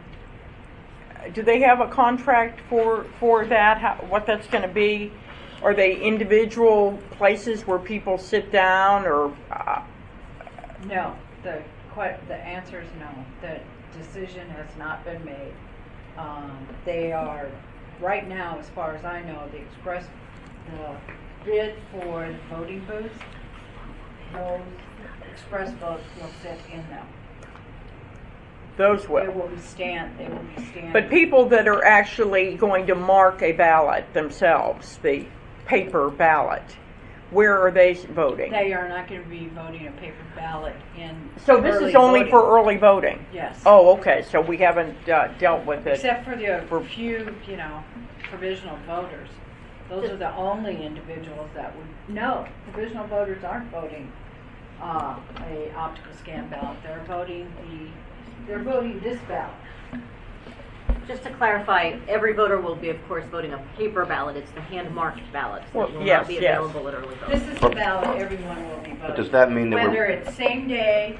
do they have a contract for that, what that's going to be? Are they individual places where people sit down or? No, the answer is no. The decision has not been made. They are, right now, as far as I know, the bid for the voting booths, those express votes will sit in them. Those They will. will be standing. But people that are actually going to mark a ballot themselves, the paper ballot, where are they voting? They are not going to be voting a paper ballot in. So this early is only voting. for early voting? Yes. Oh, okay, so we haven't dealt with it. Except for the few, provisional voters. Those are the only individuals that would. No, provisional voters aren't voting a optical scan ballot. They're voting this ballot. Just to clarify, every voter will be, of course, voting a paper ballot. It's the hand-marked ballots that Well, will yes, not be yes. available at early voting. This is the ballot everyone will be voting. But does that mean that whether we're... it's same day,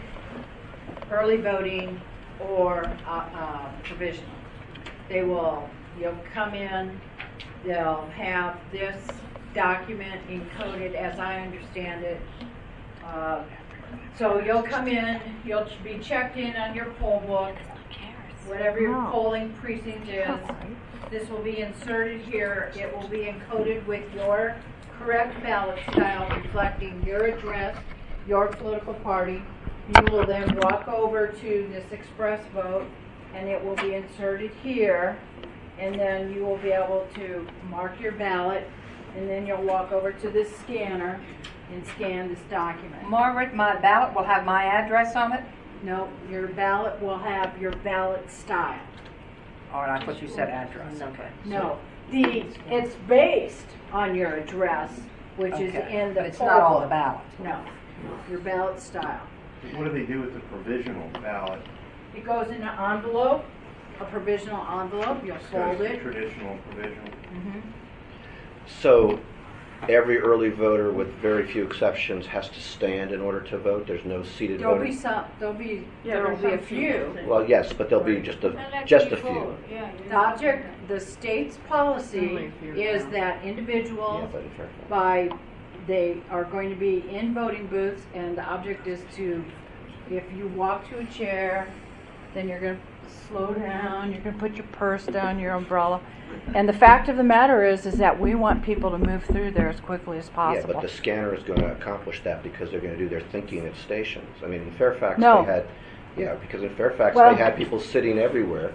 early voting, or provisional? You'll come in, they'll have this document encoded as I understand it. So you'll come in, you'll be checked in on your poll book, whatever your polling precinct is. This will be inserted here. It will be encoded with your correct ballot style reflecting your address, your political party, You will then walk over to this express vote, and it will be inserted here, and then you will be able to mark your ballot, and then you'll walk over to this scanner and scan this document. Margaret, my ballot will have my address on it? No, your ballot will have your ballot style. Oh, and I thought you said address, okay. No, it's based on your address, which is Okay, in the but it's not on poll the ballot. No, your ballot style. What do they do with the provisional ballot? It goes in an envelope, a provisional envelope, you'll fold it. Traditional provisional. So every early voter, with very few exceptions, has to stand in order to vote? There's no seated There'll voting? be some, there'll be a few. Well, yes, but there'll be just a few. The object, the state's policy is that individuals, they are going to be in voting booths, and the object is to, if you walk to a chair, then you're going to slow down, you're going to put your purse down, your umbrella. And the fact of the matter is that we want people to move through there as quickly as possible. Yeah, but the scanner is going to accomplish that because they're going to do their thinking at stations. I mean, in Fairfax, No. they had, because in Fairfax, Well- they had people sitting everywhere.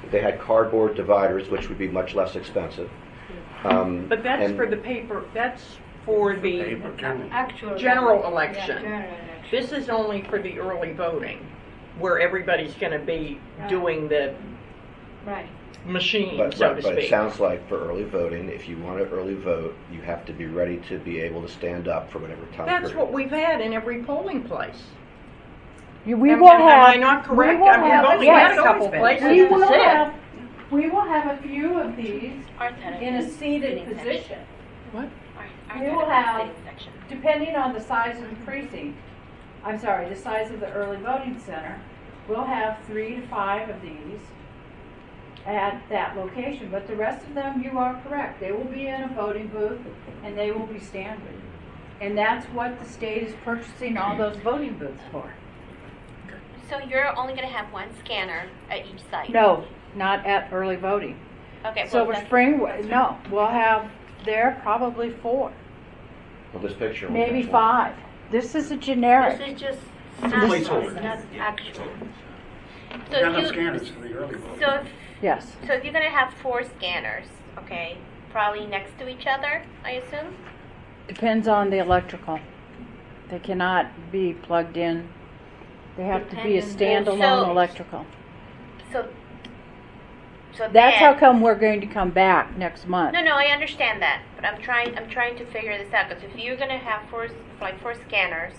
They had cardboard dividers, which would be much less expensive. But that's and- for the paper, that's for the Actual general election. Yeah, general election. This is only for the early voting, where everybody's going to be doing the Right. machine, But, so right, to but it speak. sounds like for early voting, if you want to early vote, you have to be ready to be able to stand up for whatever time That's period. what we've had in every polling place. We Am- will am have. I not correct? We will I mean, have, we've only yes, had a couple places we to will sit. have. We will have a few of these in a seated position. What? We will have, depending on the size of the precinct, I'm sorry, the size of the early voting center, we'll have 3 to 5 of these at that location. But the rest of them, you are correct. They will be in a voting booth and they will be standing. And that's what the state is purchasing all those voting booths for. So you're only going to have one scanner at each site? No, not at early voting. Okay. Well, Silver that's- Spring, no, we'll have there probably 4, Well, this picture only maybe has one. 5. This is a generic. This is just Placeholder. not actual. So Got enough you, scanners for the early vote. so Yes. so if you're going to have 4 scanners, okay, probably next to each other, I assume? Depends on the electrical. They cannot be plugged in. They have to be a standalone So- electrical. So That's how then- come we're going to come back next month. No, I understand that, but I'm trying to figure this out because if you're gonna have 4 scanners,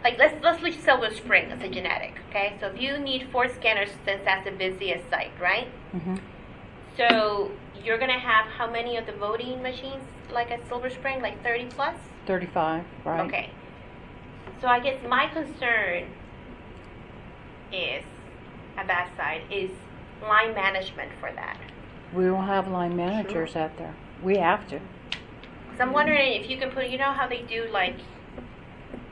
like let's leave Silver Spring as a genetic, okay? So if you need 4 scanners, since that's the busiest site, right? hmm So you're gonna have how many of the voting machines, like at Silver Spring, like 30 plus? 35, right? Okay. So I guess my concern is at that side is line management for that. We will have line managers out there. We have to. So I'm wondering if you can put, you know how they do like,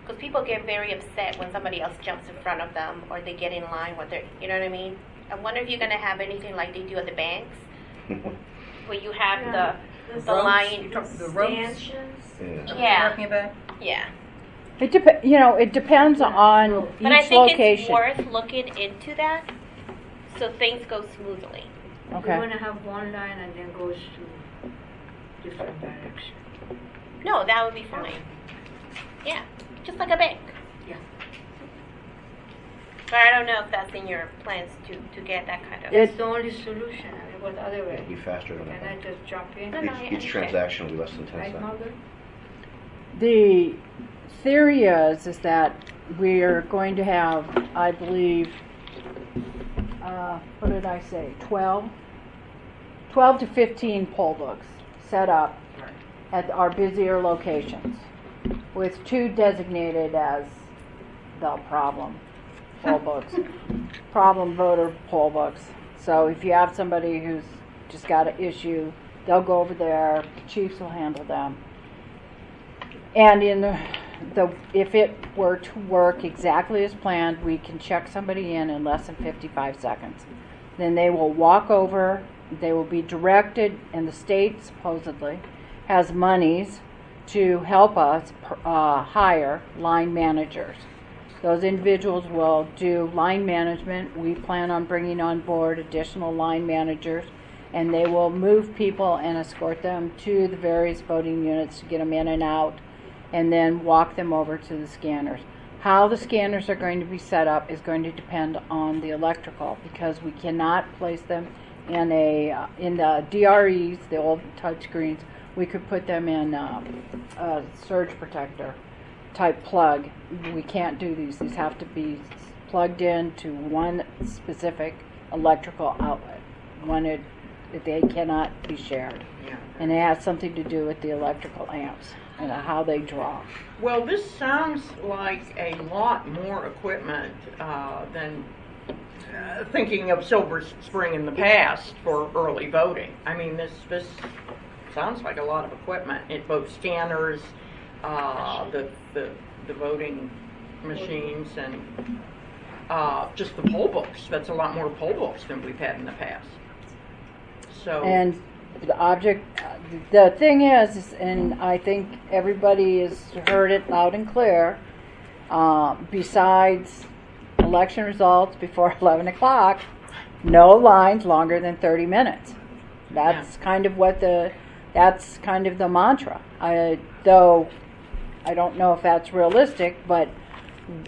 because people get very upset when somebody else jumps in front of them or they get in line with their, you know what I mean? I wonder if you're going to have anything like they do at the banks, where you have the line. The ropes? Yeah. Talking about? Yeah. It it depends on But I each think location. it's worth looking into that so things go smoothly. Okay. We're gonna have one line and then goes to different direction. No, that would be fine. Yeah, just like a bank. Yeah. But I don't know if that's in your plans to get that kind of. It's the only solution. I mean, what the other way? It'll be faster than Can that. I just jump in? Each transaction will be less than 10 Right, cents. Margaret? The theory is that we're going to have, I believe, what did I say, 12 to 15 poll books set up at our busier locations, with 2 designated as the problem poll books, problem voter poll books. So if you have somebody who's just got an issue, they'll go over there, the chiefs will handle them. And in if it were to work exactly as planned, we can check somebody in less than 55 seconds. Then they will walk over, they will be directed, and the state supposedly has monies to help us hire line managers. Those individuals will do line management. We plan on bringing on board additional line managers, and they will move people and escort them to the various voting units to get them in and out, and then walk them over to the scanners. How the scanners are going to be set up is going to depend on the electrical, because we cannot place them in the DREs, the old touch screens. We could put them in a surge protector type plug. We can't do these. These have to be plugged in to one specific electrical outlet. They cannot be shared. Yeah. And it has something to do with the electrical amps and how they draw. Well, this sounds like a lot more equipment than thinking of Silver Spring in the past for early voting. I mean, this sounds like a lot of equipment. It both scanners, the voting machines, and just the poll books. That's a lot more poll books than we've had in the past. So. And the thing is, and I think everybody has heard it loud and clear, besides election results before 11 o'clock, no lines longer than 30 minutes. That's kind of that's kind of the mantra. Though I don't know if that's realistic, but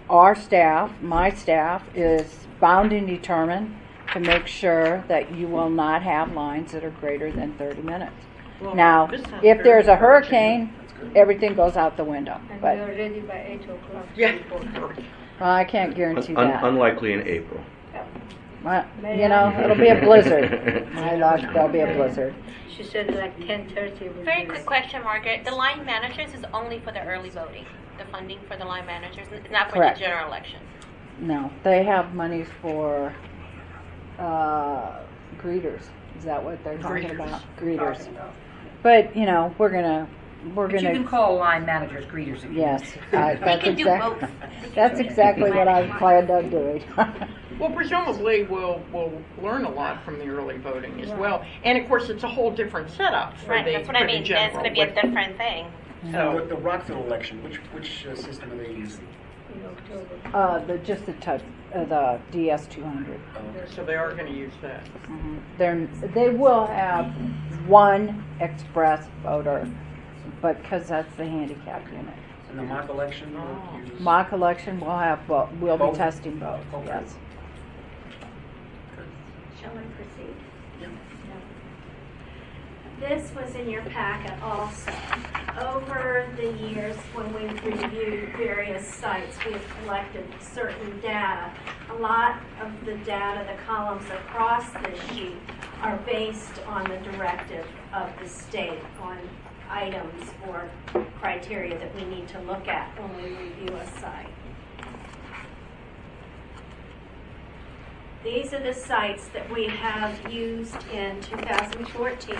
our staff, my staff, is bound and determined to make sure that you will not have lines that are greater than 30 minutes. Well, now, if there's a hurricane, everything goes out the window. And But we are ready by 8 o'clock. Yeah. I can't guarantee that. Unlikely in April. It'll be a blizzard. My gosh, there'll be a blizzard. She said like 10:30. Very quick question, Margaret. The line managers is only for the early voting. The funding for the line managers is not for Correct. the general election. No, they have monies for greeters. Is that what they're talking about? Greeters. But we're gonna. But you can call line managers greeters if you Yes, want. that's exactly what I planned on doing. Well, presumably we'll learn a lot from the early voting as well, and of course it's a whole different setup for Right, the that's what I mean. It's going to be a different thing. So the Rockville election, which system are they using? In October. Just the DS 200. So they are going to use that. They will have one express voter, but because that's the handicap unit. And the mock election? Mock election we'll be Both? testing both. Okay. Yes. Shall I proceed? This was in your packet also. Over the years, when we've reviewed various sites, we've collected certain data. A lot of the data, the columns across this sheet, are based on the directive of the state on items or criteria that we need to look at when we review a site. These are the sites that we have used in 2014.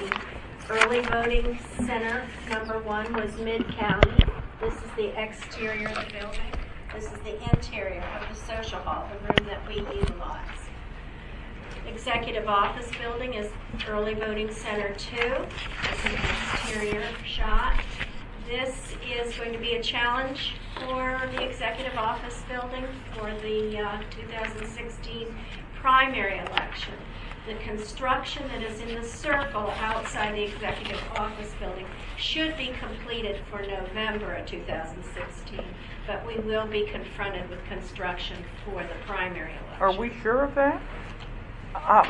Early voting center number 1 was Mid-County. This is the exterior of the building. This is the interior of the social hall, the room that we utilize. Executive office building is early voting center 2. This is an exterior shot. This is going to be a challenge for the executive office building for the 2016 primary election. The construction that is in the circle outside the executive office building should be completed for November of 2016, but we will be confronted with construction for the primary election. Are we sure of that?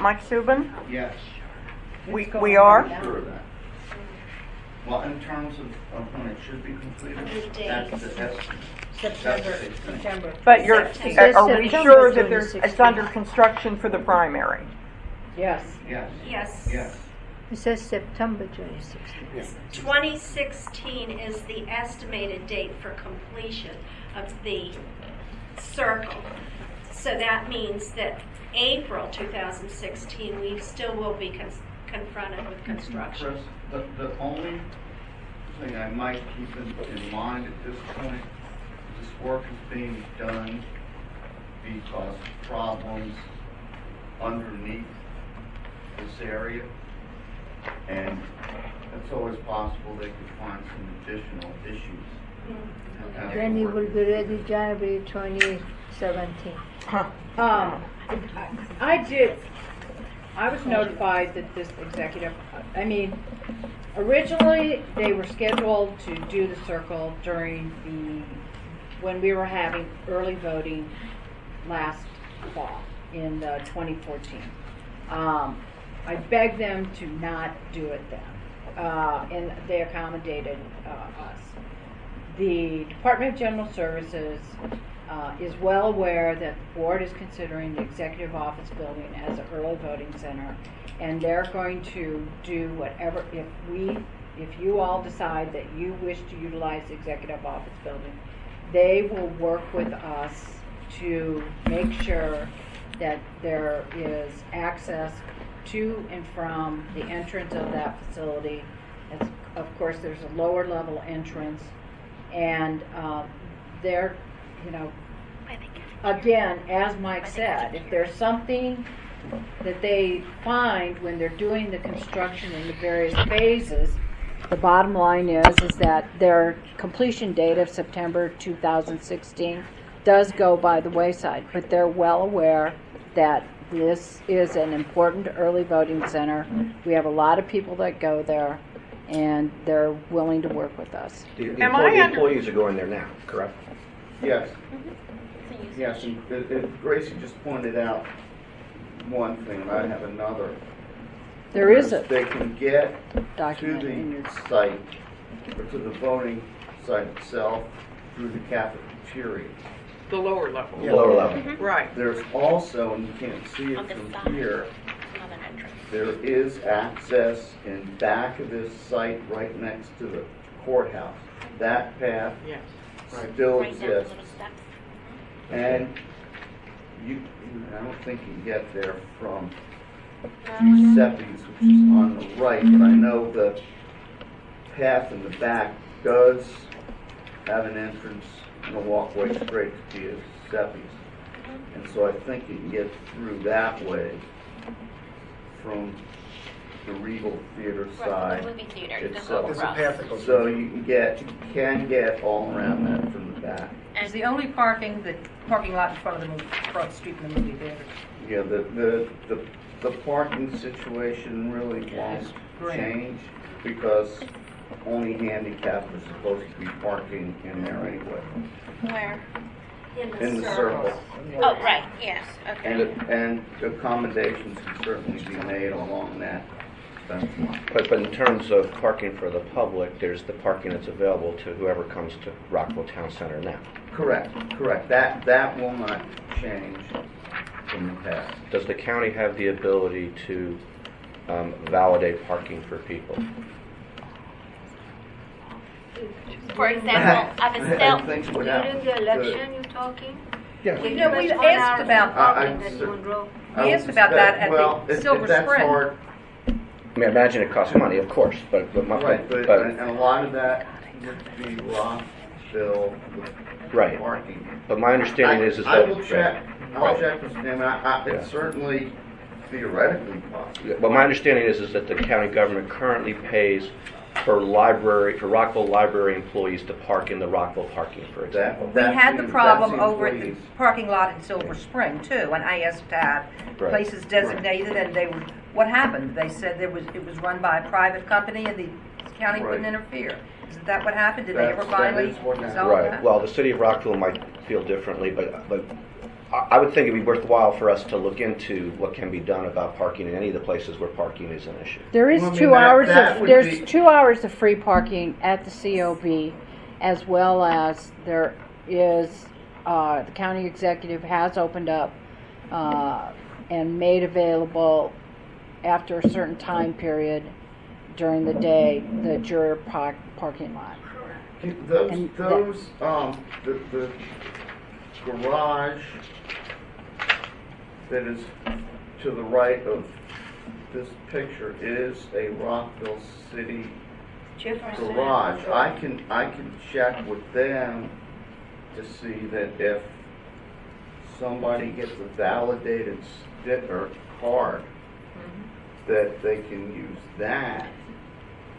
Mike Subin? Yes. We are? Sure of that. Well, in terms of when it should be completed, that's September. But are we September sure that 2016. it's under construction for the primary? Yes. Yes. Yes. Yes. It says September 2016. Yeah. 2016 is the estimated date for completion of the circle. So that means that April 2016, we still will be confronted with construction. Chris, the only thing I might keep in mind at this point, this work is being done because problems underneath this area, and it's always possible they could find some additional issues Then it will be ready January 2017. I was notified that this executive, originally they were scheduled to do the circle when we were having early voting last fall in 2014. I begged them to not do it then, and they accommodated us. The Department of General Services is well aware that the board is considering the executive office building as an early voting center, and they're going to do whatever, if you all decide that you wish to utilize the executive office building, they will work with us to make sure that there is access to and from the entrance of that facility. Of course, there's a lower level entrance, and again, as Mike said, if there's something that they find when they're doing the construction in the various phases, the bottom line is that their completion date of September 2016 does go by the wayside, but they're well aware that this is an important early voting center. We have a lot of people that go there, and they're willing to work with us. The employees are going there now, correct? Yes. Yes, and Gracie just pointed out one thing, and I have another. There is a They can get document to in your the site, or to the voting site itself, through the cafeteria. The lower level. Yeah. Lower level. Mm-hmm. Right. There's also, and you can't see it from here, there is access in back of this site right next to the courthouse. That path still exists. And I don't think you can get there from Giuseppe's, which is on the right, but I know the path in the back does have an entrance and a walkway straight to Giuseppe's. And so I think you can get through that way from the Regal Theater side the movie theater, itself. There's a path that goes So you can get all around that from the back. Is the only parking the parking lot in front of across the street from the movie theater? Yeah, the parking situation really won't change because only handicapped are supposed to be parking in there anyway. Where? In the circle. Oh, right, yes, okay. And accommodations can certainly be made along that. But in terms of parking for the public, there's the parking that's available to whoever comes to Rockville Town Center now. Correct. That will not change in the past. Does the county have the ability to validate parking for people? For example, I was still During the election, you're talking? Yeah. We asked about we asked about that at the Silver Spring. I mean, imagine it costs money, of course, but and a lot of that would be Rockville parking. But my understanding is that I will check. I'll check with him. It's certainly theoretically possible. But my understanding is that the county government currently pays for Rockville library employees to park in the Rockville parking, for example. We had the problem over at the parking lot in Silver Spring too, and I asked to have places designated, and they were. What happened? They said it was run by a private company, and the county wouldn't interfere. Isn't that what happened? Did they ever finally resolve that? Well, the city of Rockville might feel differently, but I would think it'd be worthwhile for us to look into what can be done about parking in any of the places where parking is an issue. There is 2 hours there's 2 hours of free parking at the COB, as well as there is the county executive has opened up and made available after a certain time period during the day the juror parking lot. The garage that is to the right of this picture is a Rockville City garage. I can check with them to see that if somebody gets a validated sticker card, that they can use that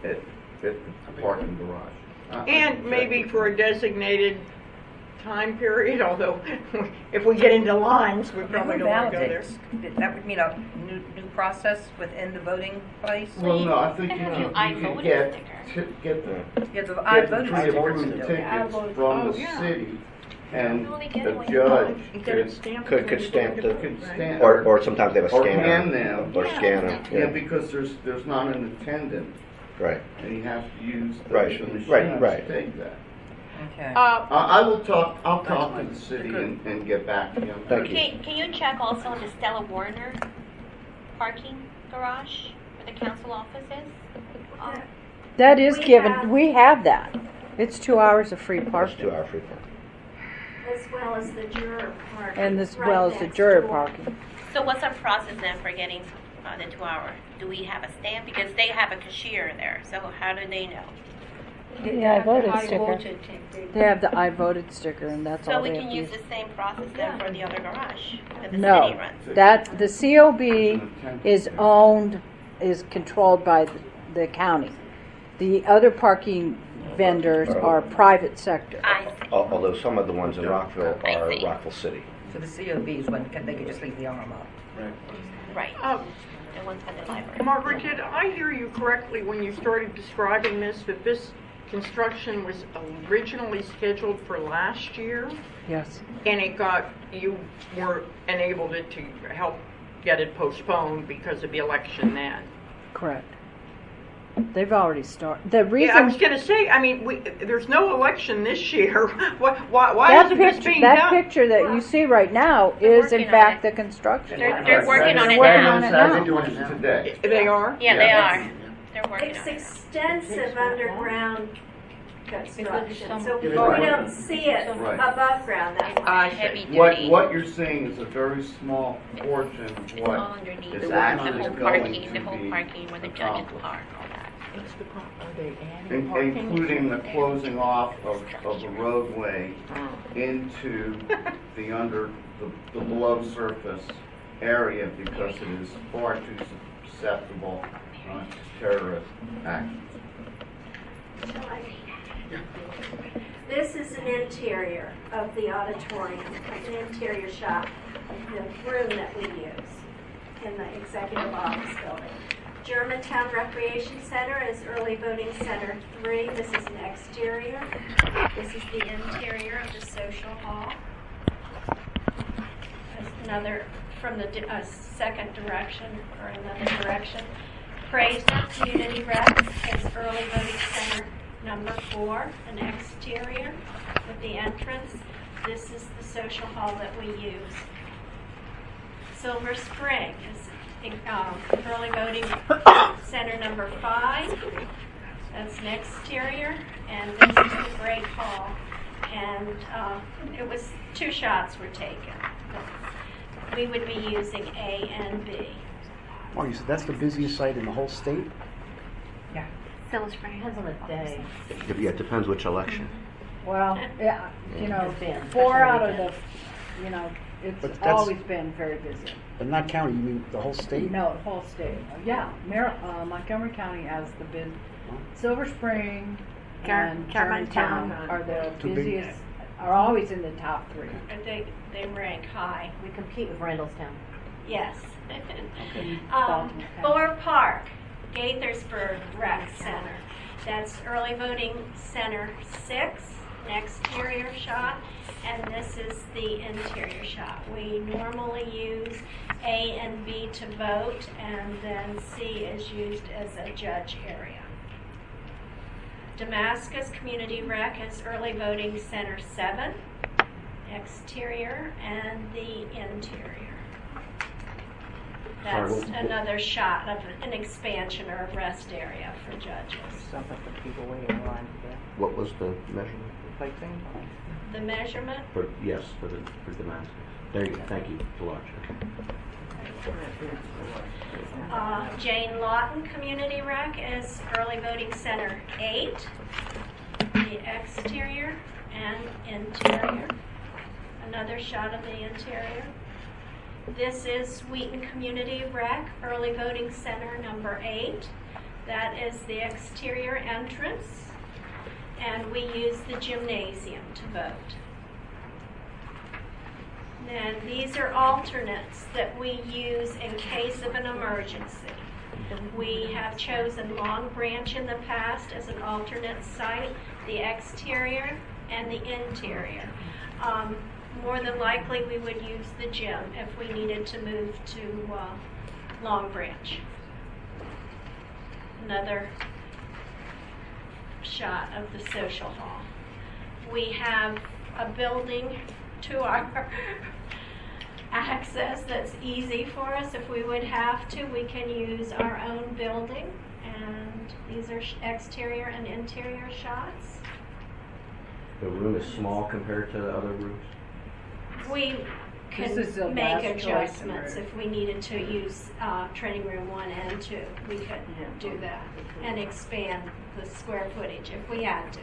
at the parking garage. And maybe for a designated time period, although if we get into lines, we probably don't want to go there. That would mean a new process within the voting place? Well, no, I think And you then I can voted get, sticker. get the, Yeah, the get I the voted pre-approved stickers. tickets Oh, from the yeah. city, and You only get the one. judge You get it could, stamped Could and then stamp you the- get it, right? stamp. Or sometimes they have a Or scanner. hand them. Or scanner, yeah, yeah. because there's not an attendant, Right. and you have to use the Right, machines right. to take that. Okay. I'll talk to the city and get back to you. on that. Thank you. Can you check also on the Stella Warner parking garage where the council office is? That is We given, have- we have that. It's 2 hours of free That's parking. 2 hour free parking. As well as the juror parking. And as right well as the next juror door. parking. So what's our process then for getting the 2 hour? Do we have a stamp? Because they have a cashier there, so how do they know? The I voted sticker. They have the I voted sticker, and that's So all we they have can to use use. the same process then for the other garage that the city No, runs? that, the COB is owned, is controlled by the county. The other parking vendors are private sector. I see. Although some of the ones in Rockville I are see. Rockville City. So the COBs, when they could just leave the arm up. Right. The ones at the library. Margaret, did I hear you correctly when you started describing this, that this construction was originally scheduled for last year? Yes. And you were enabled it to help get it postponed because of the election then? Correct. They've already started. The Yeah, I was reason, going to say, I mean, there's no election this year. Why that isn't this picture, being that done? picture that you see right now They're is in working on fact it. the construction. They're working on it working now. on it now. Doing it today. They are? Yeah, they Yeah. are. They're working It's on it. extensive underground construction, so we Right. don't see it Right. above ground. That's why. Heavy What, duty. what you're seeing is a very small portion of It's all what underneath. is The actually whole going parking, to the whole be parking where the judges accomplished. park, all that. Are they adding parking? Including the closing off of the roadway into the the below surface area because it is far too susceptible to terrorist actions. This is an interior of the auditorium, an interior shot, the room that we use in the executive office building. Germantown Recreation Center is early voting center 3. This is an exterior. This is the interior of the social hall. There's another from the second direction or another direction. Fraser Community Rec is early voting center number 4, an exterior with the entrance. This is the social hall that we use. Silver Spring is early voting center number 5. That's an exterior, and this is the Great Hall. And it was 2 shots were taken. We would be using A and B. Oh, you said that's the busiest site in the whole state? Yeah. Silver Spring. Depends on the day. Yeah, it depends which election. Well, yeah, you know, It's been, 4 especially out of weekends. the, you know, But it's that's- always been very busy. But not county, you mean the whole state? No, the whole state. Yeah, Montgomery County has the bid. Silver Spring and Germantown are the Too big. busiest, are always in the top 3. They rank high. We compete with Randallstown. Yes. Baltimore County. Fuller Park, Gaithersburg Rec Center. That's early voting center 6, an exterior shot, and this is the interior shot. We normally use A and B to vote, and then C is used as a judge area. Damascus Community Rec is early voting center 7, exterior, and the interior. That's Sorry, what- another shot of an expansion or a rest area for judges. Something for people waiting in line for that. What was the measurement? Like thing? The measurement, For Damascus. There you go. Thank you. It's large. Jane Lawton Community Rec is early voting center 8, the exterior and interior. Another shot of the interior. This is Wheaton Community Rec, early voting center number 8. That is the exterior entrance. and we use the gymnasium to vote. And these are alternates that we use in case of an emergency. We have chosen Long Branch in the past as an alternate site, the exterior and the interior. More than likely, we would use the gym if we needed to move to Long Branch. Another shot of the social hall. We have a building to our access that's easy for us. If we would have to, we can use our own building, and these are exterior and interior shots. The room is small compared to the other rooms? We This is the can make last choice adjustments room. if we needed to use training room 1 and 2. We could do that and expand the square footage if we had to.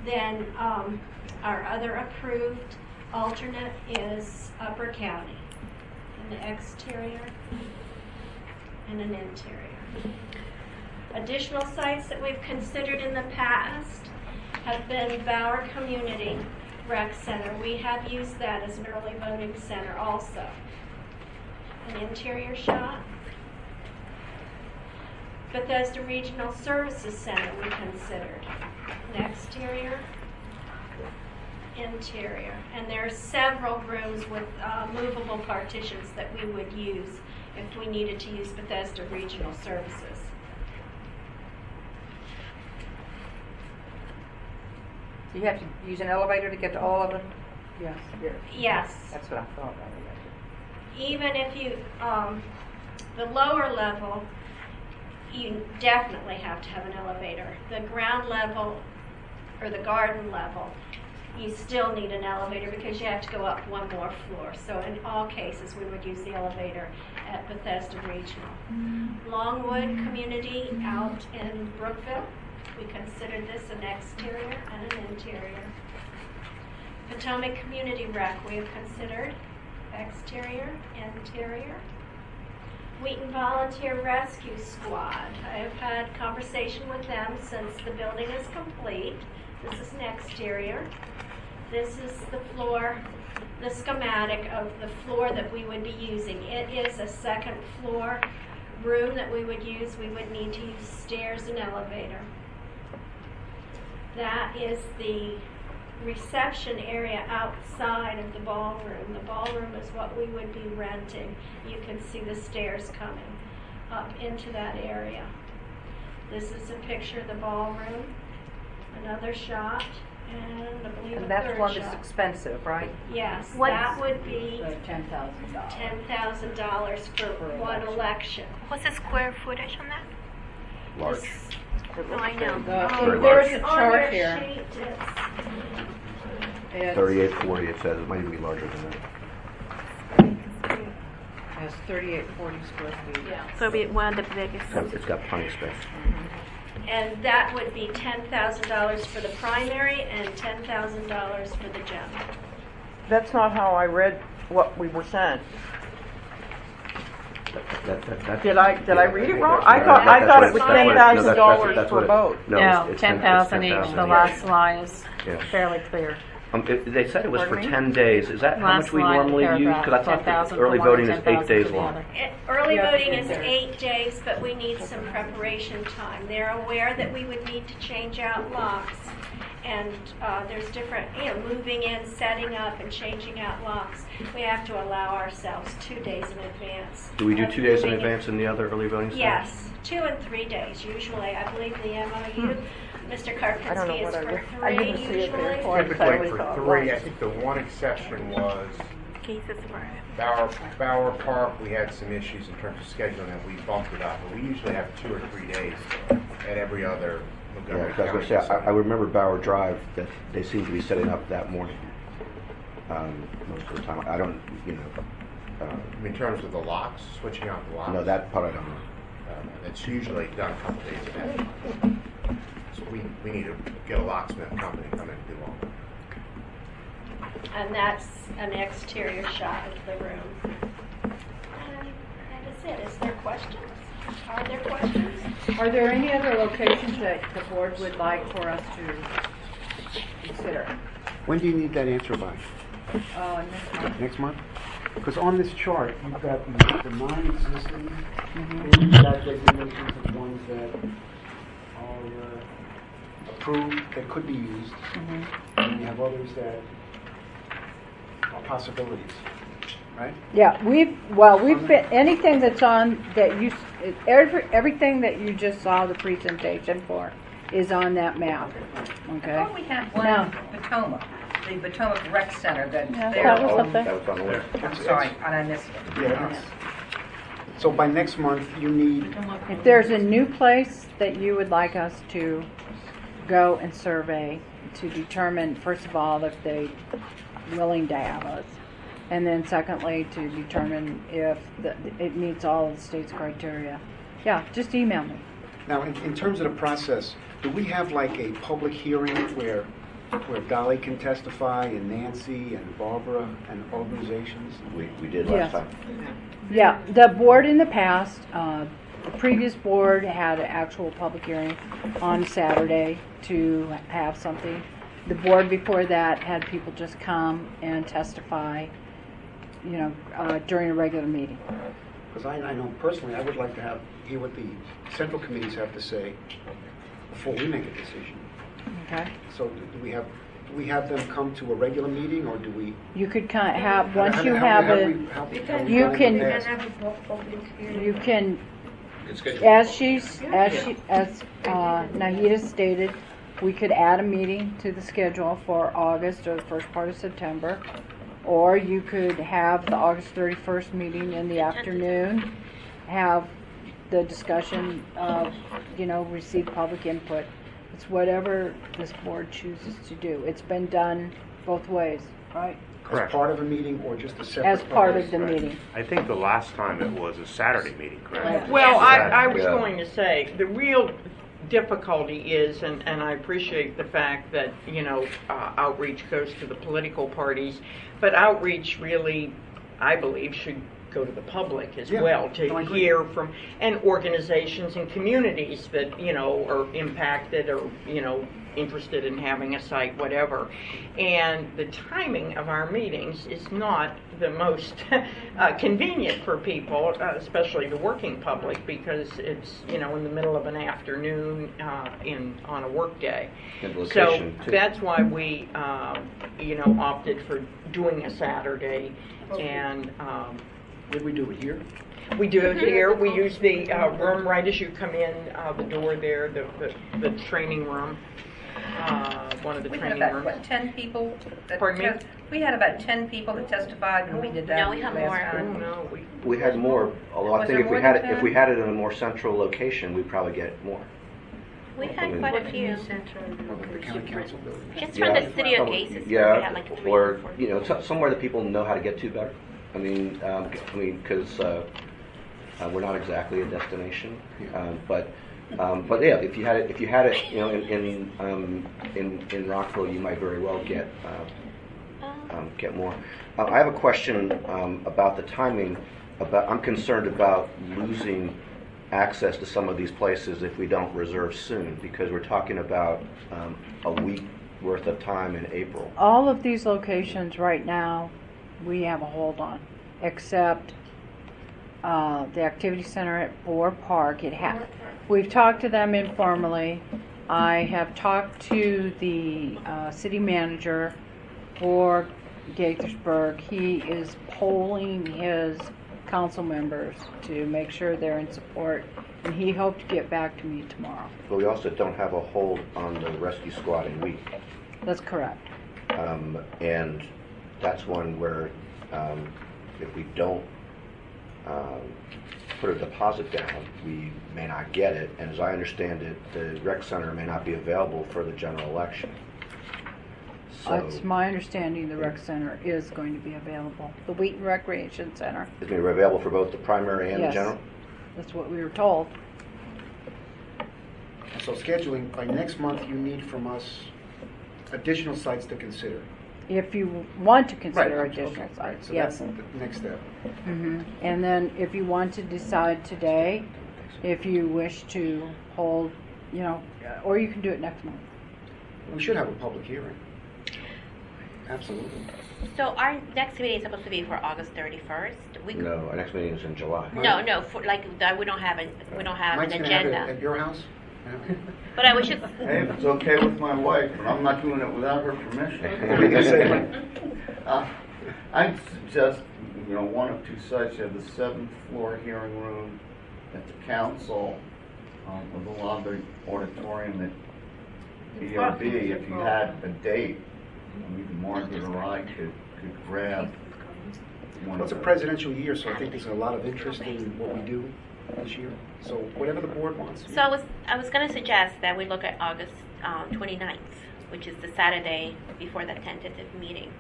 Then our other approved alternate is Upper County, an exterior and an interior. Additional sites that we've considered in the past have been Bauer Community Rec Center. We have used that as an early voting center also. An interior shot. Bethesda Regional Services Center we considered. An exterior, interior. And there are several rooms with movable partitions that we would use if we needed to use Bethesda Regional Services. Do you have to use an elevator to get to all of them? Yes. Yes. That's what I thought. Even if you, the lower level, you definitely have to have an elevator. The ground level or the garden level, you still need an elevator because you have to go up one more floor. So in all cases, we would use the elevator at Bethesda Regional. Longwood Community out in Brookville, we considered this an exterior and an interior. Potomac Community Rec, we have considered exterior, interior. Wheaton Volunteer Rescue Squad, I have had conversation with them since the building is complete. This is an exterior. This is the floor, the schematic of the floor that we would be using. It is a second floor room that we would use. We would need to use stairs and elevator. That is the reception area outside of the ballroom. The ballroom is what we would be renting. You can see the stairs coming up into that area. This is a picture of the ballroom. Another shot, and I believe And a that's third one shot. that's expensive, right? Yes, What's- that would be $10,000. $10,000 for one election. What's the square footage on that? Large. No, I know. Very There's large. a On chart your here. sheet, It's 3840, it says. It might even be larger than that. has 3840 square feet. Yeah. So it'll be one of the biggest. It's got plenty of space. And that would be $10,000 for the primary and $10,000 for the general. That's not how I read what we were saying. Did I read it wrong? I thought it was $10,000 per vote. No, it's 10,000 each. 10,000 The each. last line is Yeah. fairly clear. They said it was for Pardon me? 10 days. Is that how Last much we line of the normally use? paragraph, Because I thought 10,000 that early for one, voting is 10,000 8 days for the long. other. Early Yeah, voting it's is there. 8 days, but we need some preparation time. They're aware that we would need to change out locks. And there's different, moving in, setting up, and changing out locks. We have to allow ourselves 2 days in advance. Do we do of 2 days in moving advance in the other early voting centers? Yes, 2 and 3 days usually. I believe the MOU, Mr. Karpinski is for 3 usually. Typically for 3, I think the one exception was Cases were. Bauer Park. We had some issues in terms of scheduling and we bumped it up. But we usually have 2 or 3 days at every other Montgomery Yeah, 'cause I was County going to say, I facility. remember Bauer Drive, that they seem to be setting up that morning most of the time. I don't, In terms of the locks, switching out the locks. no, that part I don't know. It's usually done a couple days ahead. So we need to get a locksmith company to come in and do all that. And that's an exterior shot of the room. And that is it. Is there questions? Are there questions? Are there any other locations that the board would like for us to consider? When do you need that answer by? Next month. Next month? Because on this chart, you've got the non-existing, and you've got designations of ones that are approved, that could be used, and you have others that are possibilities, right? Yeah, we've been, anything that's on, that you, everything that you just saw the presentation for is on that map, okay? I thought we had one Now- in Potomac, the Potomac Rec Center that Yeah, there. that was up there. That was on the list. I'm sorry, I missed it. Yeah, it's- so by next month, you need, If there's a new place that you would like us to go and survey to determine, first of all, if they're willing to have us, and then secondly, to determine if it meets all of the state's criteria, yeah, just email me. now, in terms of the process, do we have like a public hearing where Dolly can testify, and Nancy, and Barbara, and organizations? We did last Yes. time. Yeah, the board in the past, the previous board had an actual public hearing on Saturday to have something. The board before that had people just come and testify, during a regular meeting. Because I know personally, I would like to hear what the central committees have to say before we make a decision. Okay? So do we have them come to a regular meeting, or do we? You could have, once How- you how- have how it, we- how- how we you done in can, the past? you can, as Nahida stated, we could add a meeting to the schedule for August or the first part of September. Or you could have the August 31st meeting in the afternoon, have the discussion of, receive public input. It's whatever this board chooses to do. It's been done both ways, right? As part of a meeting, or just a separate? As part of the meeting. I think the last time it was a Saturday meeting, correct? Well, I was Yeah. going to say, the real difficulty is, and I appreciate the fact that, outreach goes to the political parties, but outreach really, I believe, should go to the public as Yeah. well, to No, I agree. hear from, and organizations and communities that, are impacted or, interested in having a site, whatever. And the timing of our meetings is not the most convenient for people, especially the working public, because it's, in the middle of an afternoon on a work day. And So location, too. that's why we, opted for doing a Saturday, and Did we do it here? we do it here. We use the room right as you come in the door there, the training room, one of the We had training about, rooms. what, 10 people? Pardon me? We had about 10 people that testified when we did that. No, we had last more. time. Oh, no, We had more, although I Was think there if we more had than it, if that? we had it in a more central location, we'd probably get more. We had quite a few. The county council building? Just from the city of Probably- Cases. Yeah, we had like 3 or, 4. somewhere that people know how to get to better. I mean, because we're not exactly a destination, but yeah, if you had it, in Rockville, you might very well get more. I have a question about the timing. I'm concerned about losing access to some of these places if we don't reserve soon, because we're talking about a week worth of time in April. All of these locations right now, we have a hold on, except the activity center at Boar Park. We've talked to them informally. I have talked to the city manager for Gaithersburg. He is polling his council members to make sure they're in support, and he hoped to get back to me tomorrow. But we also don't have a hold on the rescue squatting week. That's correct. And that's one where if we don't put a deposit down, we may not get it. And as I understand it, the rec center may not be available for the general election. So It's my understanding the rec center is going to be available. The Wheaton Recreation Center. it's going to be available for both the primary and Yes. the general? That's what we were told. So scheduling, by next month, you need from us additional sites to consider. If you want to consider Right, additional okay, right. sites, So yes. that's the next step. And then if you want to decide today, if you wish to hold, or you can do it next month. We should have a public hearing. Absolutely. So our next meeting is supposed to be for August 31st. No, our next meeting is in July. No, for we don't have an Mike's agenda. gonna have it at your house? But I was just. Hey, if it's okay with my wife, but I'm not doing it without her permission. I'd suggest, one of two sites. You have the 7th floor hearing room at the council, with the lobby auditorium at EOB. If you had a date, either Margaret or I could grab one. Well, it's a presidential year, so I think there's a lot of interest in what we do this year. So whatever the board wants. So I was going to suggest that we look at August 29th, which is the Saturday before the tentative meeting.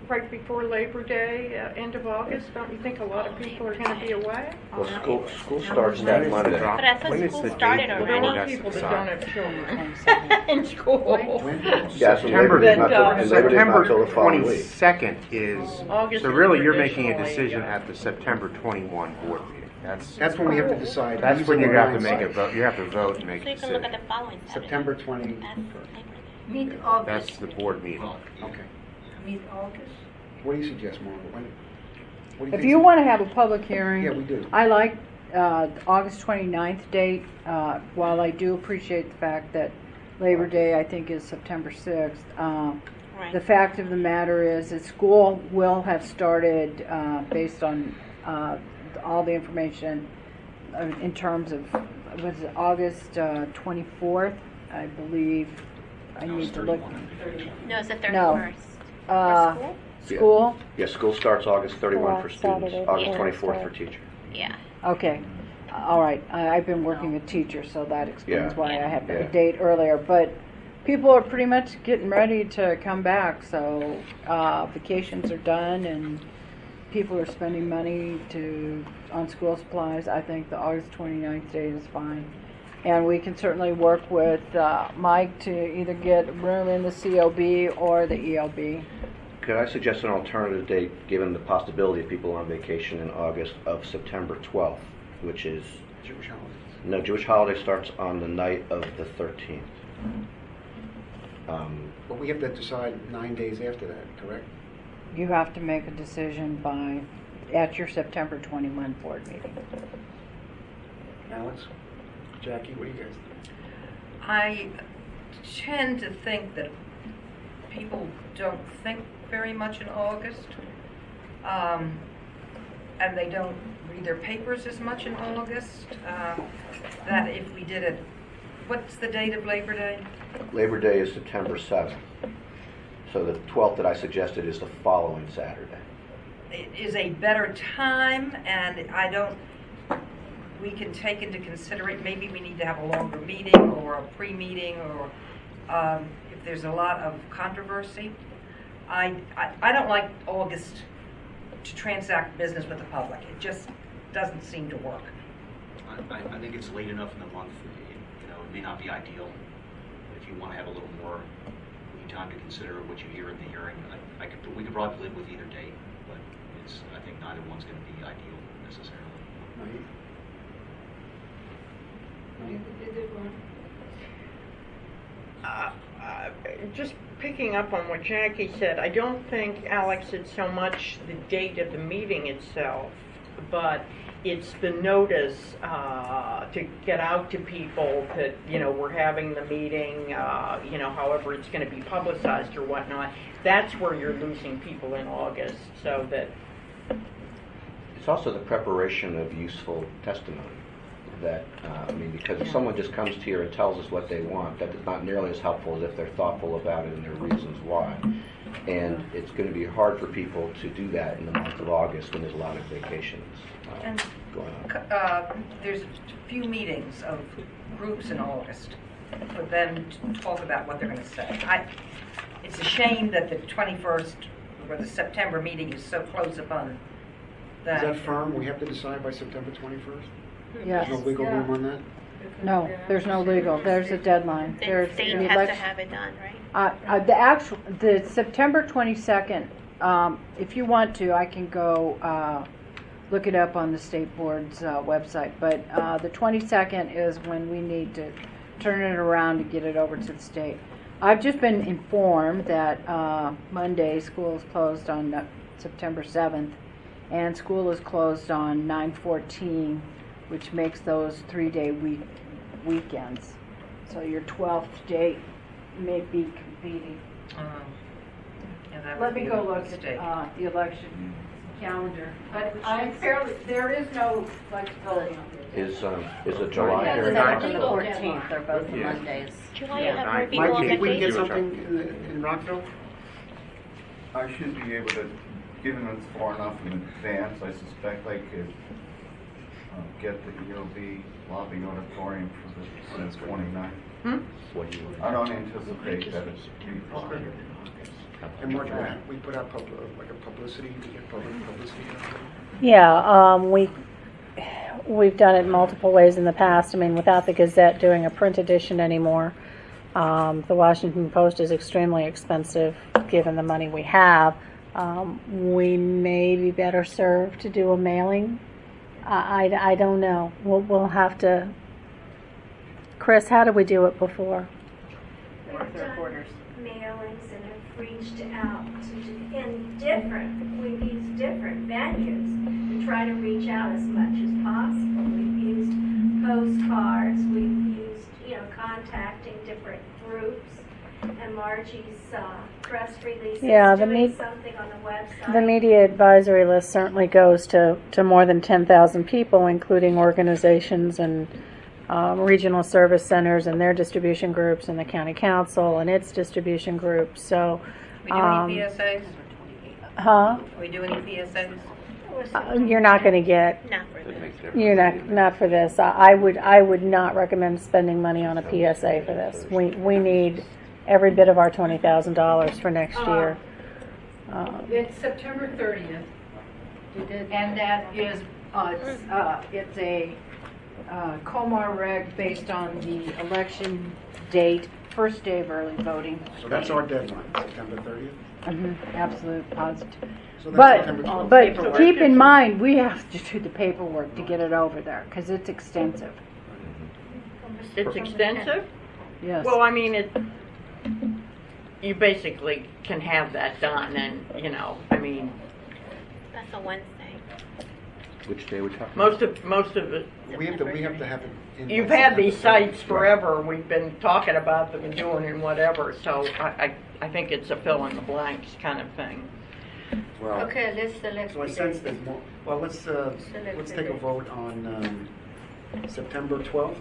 Right before Labor Day, end of August, don't you think a lot of people are going to be away? Well, school starts that Monday. But I thought school started Well, there already. are people that don't have children in school. Yeah, so Labor Day's not till- September till the following week. 22nd is, August so is really you're making a traditionally, decision at the September 21 board meeting. That's when we have to decide. That's when you These are have to the make a nine vote, you have to vote and make So a you can look decision. at the following sites. Saturday. September 20. That's Labor Day. Mid-August. That's the board meeting. Okay. Mid-August. What do you suggest, Margaret? What do If think? you want to have a public hearing, Yeah, we do. I like August 29th date. While I do appreciate the fact that Labor Day, I think, is September 6th. Right. The fact of the matter is that school will have started based on all the information in terms of, was it August 24th, I believe. I need to look. No, it's the No. 31st. Uh, For school? School? Yeah, school starts August 31 for students, Saturday, August yeah, 24th for Saturday. teachers. Yeah. Okay, all right. I've been working with teachers, so that explains Yeah. why I have Yeah. a date earlier. But people are pretty much getting ready to come back, so vacations are done and people are spending money on school supplies. I think the August 29th date is fine. And we can certainly work with Mike to either get room in the COB or the ELB. Could I suggest an alternative date, given the possibility of people on vacation in August, of September 12th, which is... Jewish holidays. No, Jewish holiday starts on the night of the 13th. But we have to decide 9 days after that, correct? You have to make a decision at your September 21 board meeting. Alex? Jackie, what do you guys think? I tend to think that people don't think very much in August, and they don't read their papers as much in August. That if we did it, what's the date of Labor Day? Labor Day is September 7th. So the 12th that I suggested is the following Saturday. It is a better time, and we can take into consideration, maybe we need to have a longer meeting or a pre-meeting, or if there's a lot of controversy. I don't like August to transact business with the public. It just doesn't seem to work. I think it's late enough in the month, it may not be ideal. If you want to have a little more time to consider what you hear at the hearing, we could probably live with either date, but I think neither one's going to be ideal necessarily. Just picking up on what Jackie said, I don't think, Alex, it's so much the date of the meeting itself, but it's the notice to get out to people that, we're having the meeting, however it's going to be publicized or whatnot. That's where you're losing people in August, so that... It's also the preparation of useful testimony. That, because if someone just comes to you and tells us what they want, that is not nearly as helpful as if they're thoughtful about it and their reasons why. And it's going to be hard for people to do that in the month of August when there's a lot of vacations going on. There's a few meetings of groups in August for them to talk about what they're going to say. It's a shame that the 21st, or the September meeting, is so close upon that. Is that firm? We have to decide by September 21st? Yes. There's no wiggle room on that? No, there's no legal. There's a deadline. The state has to have it done, right? The September 22nd, if you want to, I can go look it up on the state board's website. But the 22nd is when we need to turn it around to get it over to the state. I've just been informed that Monday school is closed on September 7th, and school is closed on 9/14, which makes those 3-day weekends. So your 12th date may be competing. Let me go look at the election calendar. But there is no flexibility on this. Is it July? Yeah, or the not? 7th and the 14th are both Yeah. Mondays. July, Yeah. you have more Mike, people on Mike, we can get vacation. something in Rockville? I should be able to, given it's far enough in advance, I suspect I could get the EOB lobby auditorium for the 29th. What do you? I don't anticipate that it's too far. And Mark, we put out like a publicity, we get public publicity. Yeah, we've done it multiple ways in the past. I mean, without the Gazette doing a print edition anymore, the Washington Post is extremely expensive given the money we have. We may be better served to do a mailing. I don't know. We'll have to. Chris, how did we do it before? We've done mailings and have reached out we've used different venues to try to reach out as much as possible. We've used postcards, we've used, contacting different groups, and Margie's press releases, doing something on the website. The media advisory list certainly goes to more than 10,000 people, including organizations and regional service centers and their distribution groups, and the county council and its distribution groups. So, We do any PSAs? huh? We do any PSAs? You're not going to get. Not for this. You're not for this. I would not recommend spending money on a PSA for this. We need every bit of our $20,000 for next year. It's September 30th, and that is it's a Comar reg based on the election date, first day of early voting. So that's our deadline, September 30th? Absolute positive. So that's September 12th. But keep in mind, we have to do the paperwork to get it over there, because it's extensive. It's extensive? Yes. Well, I mean, you basically can have that done, and, That's a Wednesday. Which day are we talking? most of it. We have to have it in. You've had these sites forever. We've been talking about them and doing and whatever. So I think it's a fill in the blanks kind of thing. Well, Okay, let's select. so I the sense date. there's more. Well, let's take a vote on September 12th.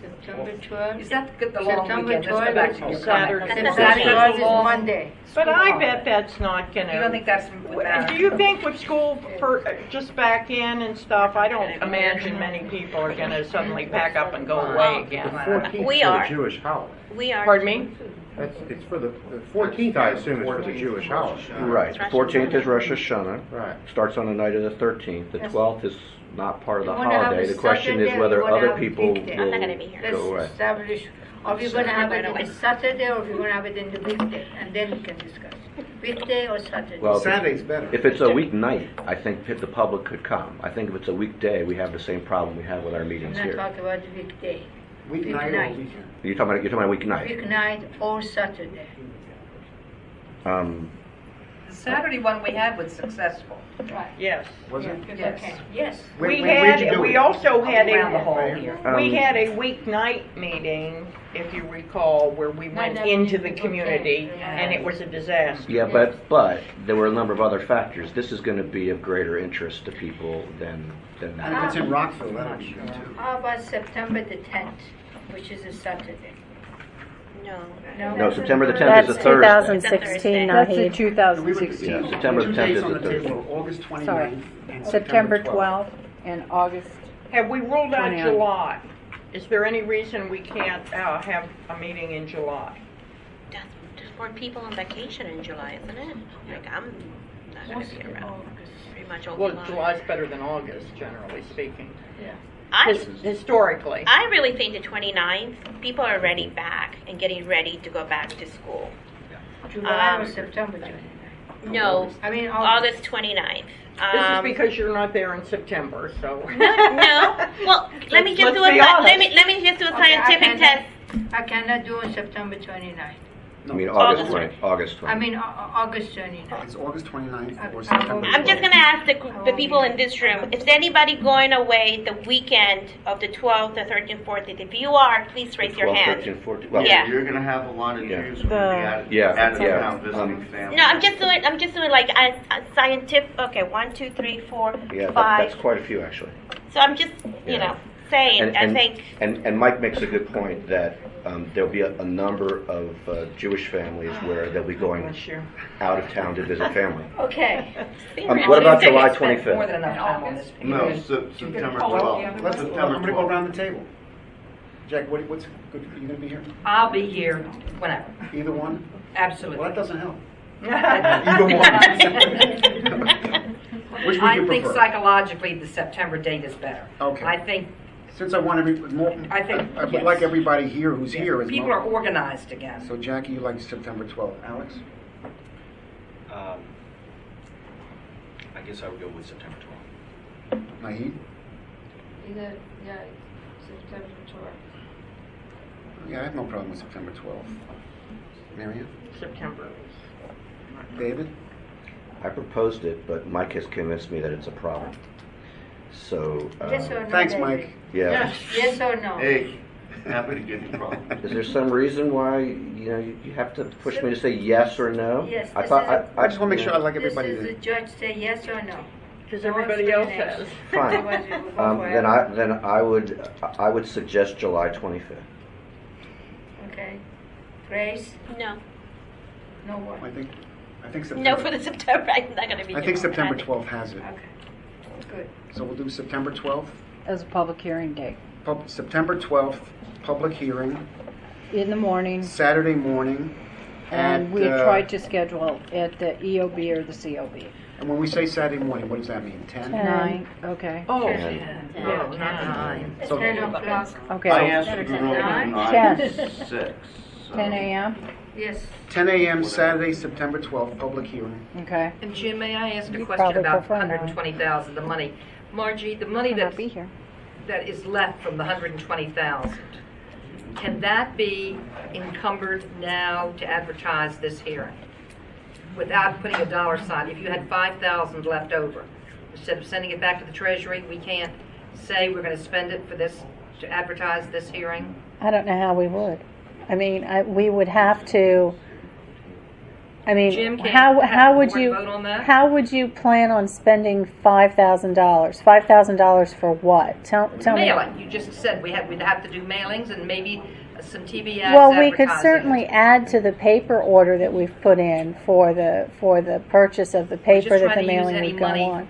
September 12th. Is that the long September weekend? Let's go back to your Saturday. comment. Saturday. Saturday. is Monday. But I bet that's not going to. You don't think that's would matter? Do you think with school just back in and stuff, I don't imagine many people are going to suddenly pack up and go away again. 14th We is for are. the Jewish holiday. We are. Pardon me? It's for the 14th, I assume, is for the Jewish holiday. Right. The 14th is Rosh Hashanah. Right. Starts on the night of the 13th. The 12th is not part of the You wanna have holiday. a The question is Saturday, whether you wanna other have people weekday. will I'm not gonna be here. go away. Let's establish, are we going to have it on Saturday or are we going to have it in the weekday? And then we can discuss. Weekday or Saturday? Well, Saturday's better. If it's a weeknight, I think the public could come. I think if it's a weekday, we have the same problem we have with our I'm meetings not here. talking about the weekday. Weeknight or weekend? You're talking about weeknight. Weeknight or Saturday. The Saturday one we had was successful. Yes. Was it? Yes. Yes. Where'd you do We it? also had Around the a hall here. we had a weeknight meeting, if you recall, where we went into the community, and it was a disaster. Yeah, but there were a number of other factors. This is going to be of greater interest to people than And if that. it's in Rockville, that'll be good too. How about September the 10th, which is a Saturday? No. No, September the 10th is a Thursday. 2016, That's the Nahid. 2016. Yeah, September Two 10th days is on a the table Thursday. are August 29th Sorry. and September 12th. 12th and August. Have we ruled out 29. July? Is there any reason we can't have a meeting in July? That's just for people on vacation in July, isn't it? Like, I'm not going to be around. Pretty much all Well, July. July's better than August, generally speaking. Yeah. Historically. I really think the 29th, people are already back and getting ready to go back to school. July or September 29th? No, I mean, August 29th. This is because you're not there in September, so. No. Well, let me just do a Let's be honest. let me just do a scientific test. I cannot do on September 29th. I mean, August August 20. I mean, August 29th. It's August 29th or I- September I'm just 12th. gonna ask the people in this room, is anybody going away the weekend of the 12th, the 13th, 14th? If you are, please raise your 12, hand. 13, 14. Well, Yeah. You're gonna have a lot of Yeah. Jews who are gonna be out of town visiting family. No, I'm just doing like a scientific. Okay, 1, 2, 3, 4, Yeah, 5. that's quite a few, actually. So I'm just, you know, saying. I think. And Mike makes a good point that there'll be a number of Jewish families where they'll be going out of town to visit family. Okay. What about July More 25th? than enough time on this. No, September 12th. I'm September going to go 12th. around the table. Jack, what's good? Are you going to be here? I'll be here whenever. Either one? Absolutely. Well, that doesn't help. Either one. Which would I you think prefer? psychologically the September date is better. Okay. I think Since I want I think, I would yes. like everybody here who's yes, here. As people are organized again. So Jackie, you like September 12th. Alex? I guess I would go with September 12th. Naheed? Either, yeah, September 12th. Yeah, I have no problem with September 12th. Marianne? September. David? I proposed it, but Mike has convinced me that it's a problem. So, Yes or no, Thanks, David? Mike. yeah. Yes or no? Hey, happy to give you problems. Is there some reason why you have to push me to say yes or no? Yes, I this thought is I just want to make sure I like This everybody is the to... judge say yes or no. Because No everybody else explanation. has. Fine. Otherwise we will go for Then I would suggest July 25th. Okay. Grace? No. No what? I think September... No for the September. I'm not gonna be. I think September 12th has it. Okay. Good. So we'll do September 12th. As a public hearing date. September 12th, public hearing, In the morning, Saturday morning. and we had tried to schedule at the EOB or the COB. And when we say Saturday morning, what does that mean? 10? 9, okay. Oh, No, not 9. So 10 o'clock. Okay. I asked you to go from 9 10. to 6. so- 10 a.m.? Yes. 10 a.m. Saturday, September 12th, public hearing. Okay. And Jim, may I ask a You question probably about prefer 120,000, the money? Margie, the money I'll not that be here. that is left from the 120,000, can that be encumbered now to advertise this hearing? Without putting a dollar sign, if you had 5,000 left over, instead of sending it back to the Treasury, we can't say we're going to spend it for this, to advertise this hearing? I don't know how we would. I mean, we would have to, I mean, Jim, can how would the you, board vote on that? how would you plan on spending $5,000? $5,000 for what? Tell me. Mailing, you just said we'd have to do mailings and maybe some TV ads. Well, we could advertising. certainly add to the paper order that we've put in for the purchase of the paper just that trying the to use mailing any would go money. on.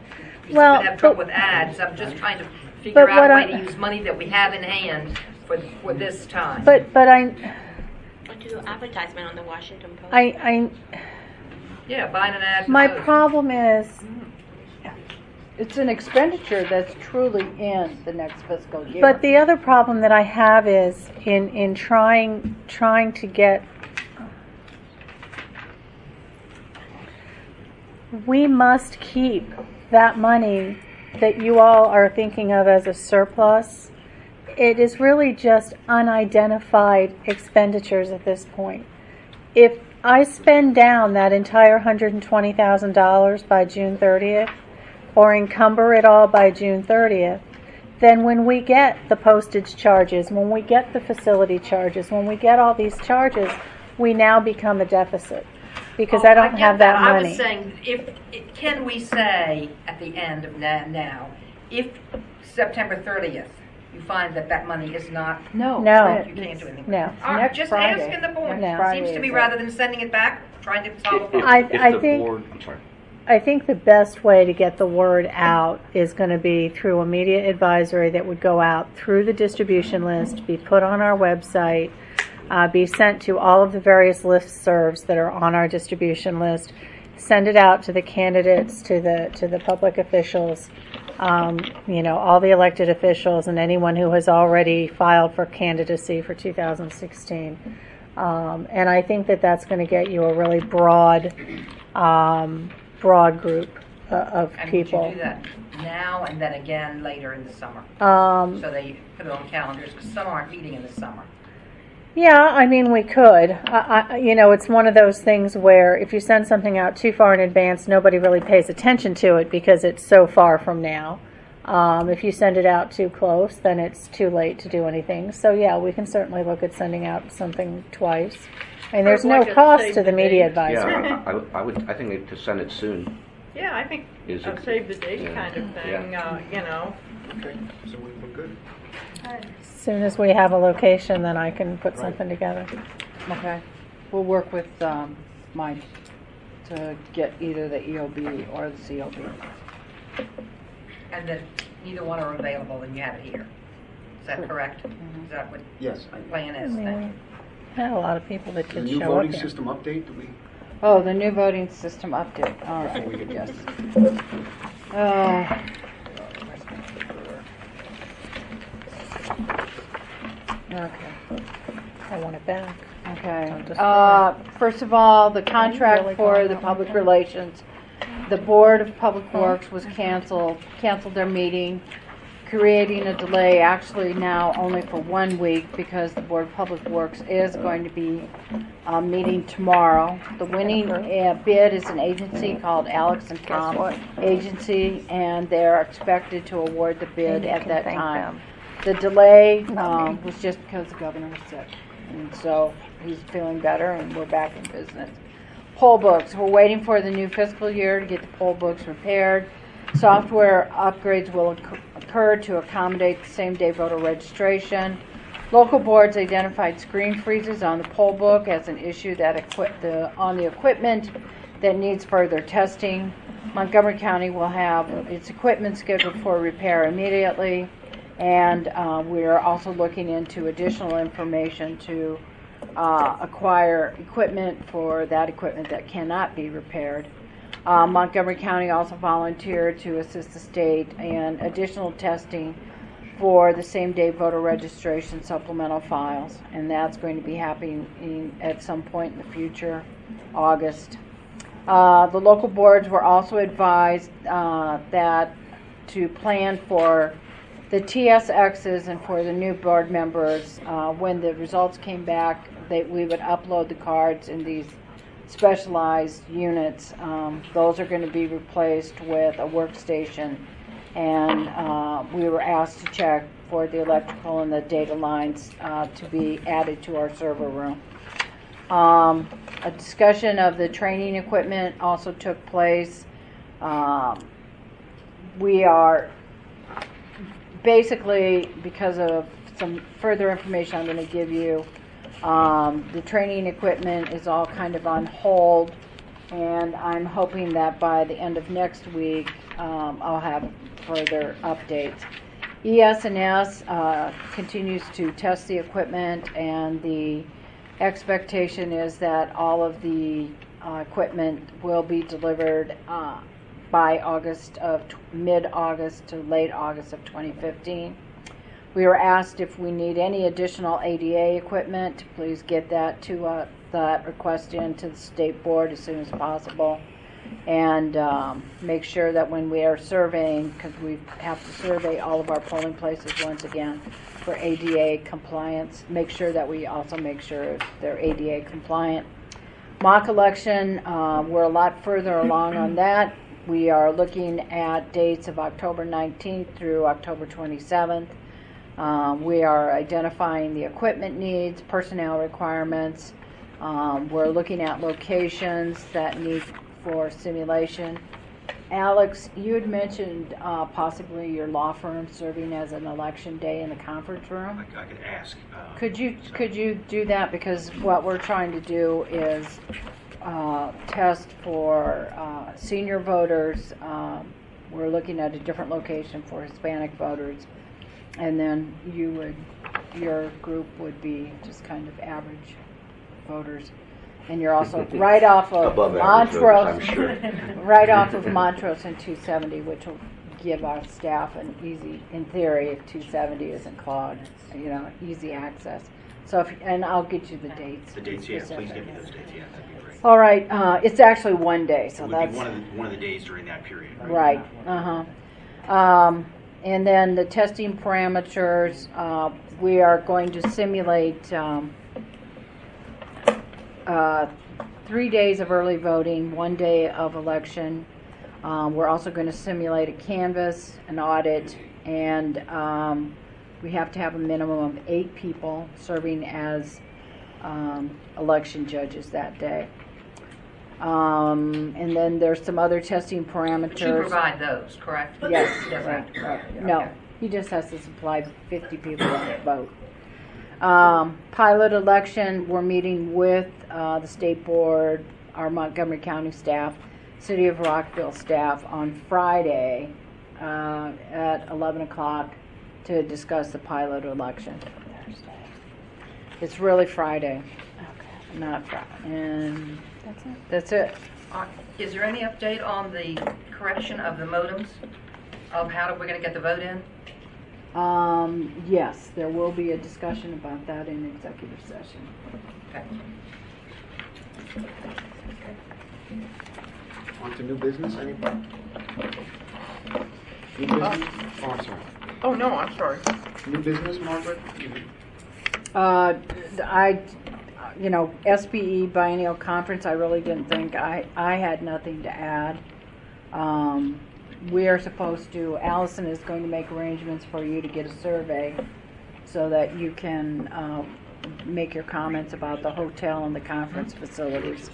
You Well, would have trouble but- with ads. I'm just trying to figure But out a what way to use money that we have in hand for this time. But I Or do advertisement on the Washington Post. Yeah, buying an ad. for my those. problem is, It's an expenditure that's truly in the next fiscal year. but the other problem that I have is in trying to get, we must keep that money that you all are thinking of as a surplus. It is really just unidentified expenditures at this point. If I spend down that entire $120,000 by June 30th, or encumber it all by June 30th, then when we get the postage charges, when we get the facility charges, when we get all these charges, we now become a deficit because I don't get have that I money. was saying, can we say at the end of now, if September 30th, you find that money is not... No. You can't do anything. No. All right, Next just Friday. asking the board. Next Friday Seems to be is rather than sending it back, trying to solve a problem. I think the best way to get the word out is going to be through a media advisory that would go out through the distribution list, be put on our website, be sent to all of the various listservs that are on our distribution list, send it out to the candidates, to the public officials, all the elected officials and anyone who has already filed for candidacy for 2016. And I think that that's going to get you a really broad broad group of And people. would you do that now and then again later in the summer? So they put it on calendars, because some aren't meeting in the summer. Yeah, I mean, we could. It's one of those things where if you send something out too far in advance, nobody really pays attention to it because it's so far from now. If you send it out too close, then it's too late to do anything. So yeah, we can certainly look at sending out something twice. And there's no cost to the media advisor. Yeah, I think to send it soon. Yeah, I think Is a it- save the date yeah, kind of thing, yeah. Okay, so we're good. As soon as we have a location, then I can put something together. Okay. We'll work with Mike to get either the EOB or the COB. And that neither one are available, then you have it here. Is that correct? Is that what Yes. the plan is? I Thank mean, I had a lot of people that The did new show up voting here. system update, do we? Oh, the new voting system update. All right. Yes. Okay. I want it back. Okay. Just First of all, the Are you contract really for going the out public like that? relations, the Board of Public Works was canceled their meeting, creating a delay actually now only for 1 week because the Board of Public Works is going to be meeting tomorrow. The winning bid is an agency called Alex and Tom Agency, and they're expected to award the bid And you at can that thank time. them. The delay Not me. was just because the governor was sick, and so he's feeling better, and we're back in business. Poll books, we're waiting for the new fiscal year to get the poll books repaired. Software upgrades will occur to accommodate the same-day voter registration. Local boards identified screen freezes on the poll book as an issue that on the equipment that needs further testing. Montgomery County will have its equipment scheduled for repair immediately, and we are also looking into additional information to acquire equipment for that equipment that cannot be repaired. Montgomery County also volunteered to assist the state in additional testing for the same-day voter registration supplemental files, and that's going to be happening at some point in the future, August. The local boards were also advised that to plan for the TSXs and for the new board members, when the results came back, we would upload the cards in these specialized units. Those are going to be replaced with a workstation, and we were asked to check for the electrical and the data lines to be added to our server room. A discussion of the training equipment also took place. We are basically, because of some further information I'm going to give you, the training equipment is all kind of on hold, and I'm hoping that by the end of next week I'll have further updates. ES&S continues to test the equipment, and the expectation is that all of the equipment will be delivered by mid-August to late August of 2015. We were asked if we need any additional ADA equipment to please get that request in to the state board as soon as possible, and make sure that when we are surveying, because we have to survey all of our polling places once again for ADA compliance, make sure that we also make sure they're ADA compliant. Mock election, we're a lot further along on that. We are looking at dates of October 19th through October 27th. We are identifying the equipment needs, personnel requirements. We're looking at locations that need for simulation. Alex, you had mentioned possibly your law firm serving as an election day in the conference room. I could ask. Could you do that? Because what we're trying to do is test for senior voters. We're looking at a different location for Hispanic voters, and then your group would be just kind of average voters, and you're also right off of Above average Montrose, voters, I'm sure. right off of Montrose and 270, which will give our staff an easy, in theory, if 270 isn't clogged, easy access. So, and I'll get you the dates. The dates, yeah, please specific. give me those dates, yeah, that'd be great. All right, it's actually one day, so It would that's be one of the days during that period. right. And then the testing parameters, we are going to simulate 3 days of early voting, 1 day of election. We're also going to simulate a canvass, an audit, and we have to have a minimum of 8 people serving as election judges that day. And then there's some other testing parameters. But you provide those, correct? Yes, He doesn't have to provide them. No, Okay. he just has to supply 50 people that vote. Pilot election, we're meeting with the state board, our Montgomery County staff, City of Rockville staff on Friday at 11 o'clock to discuss the pilot election. It's really Friday, not Friday. And that's it. Is there any update on the correction of the modems, of how we're going to get the vote in? Yes, there will be a discussion about that in executive session. Okay. On to new business, anybody? New business? Oh, I'm sorry. Oh, no, I'm sorry. New business, Margaret? SBE Biennial Conference, I really didn't think, I had nothing to add. We are supposed to, Allison is going to make arrangements for you to get a survey so that you can make your comments about the hotel and the conference facilities.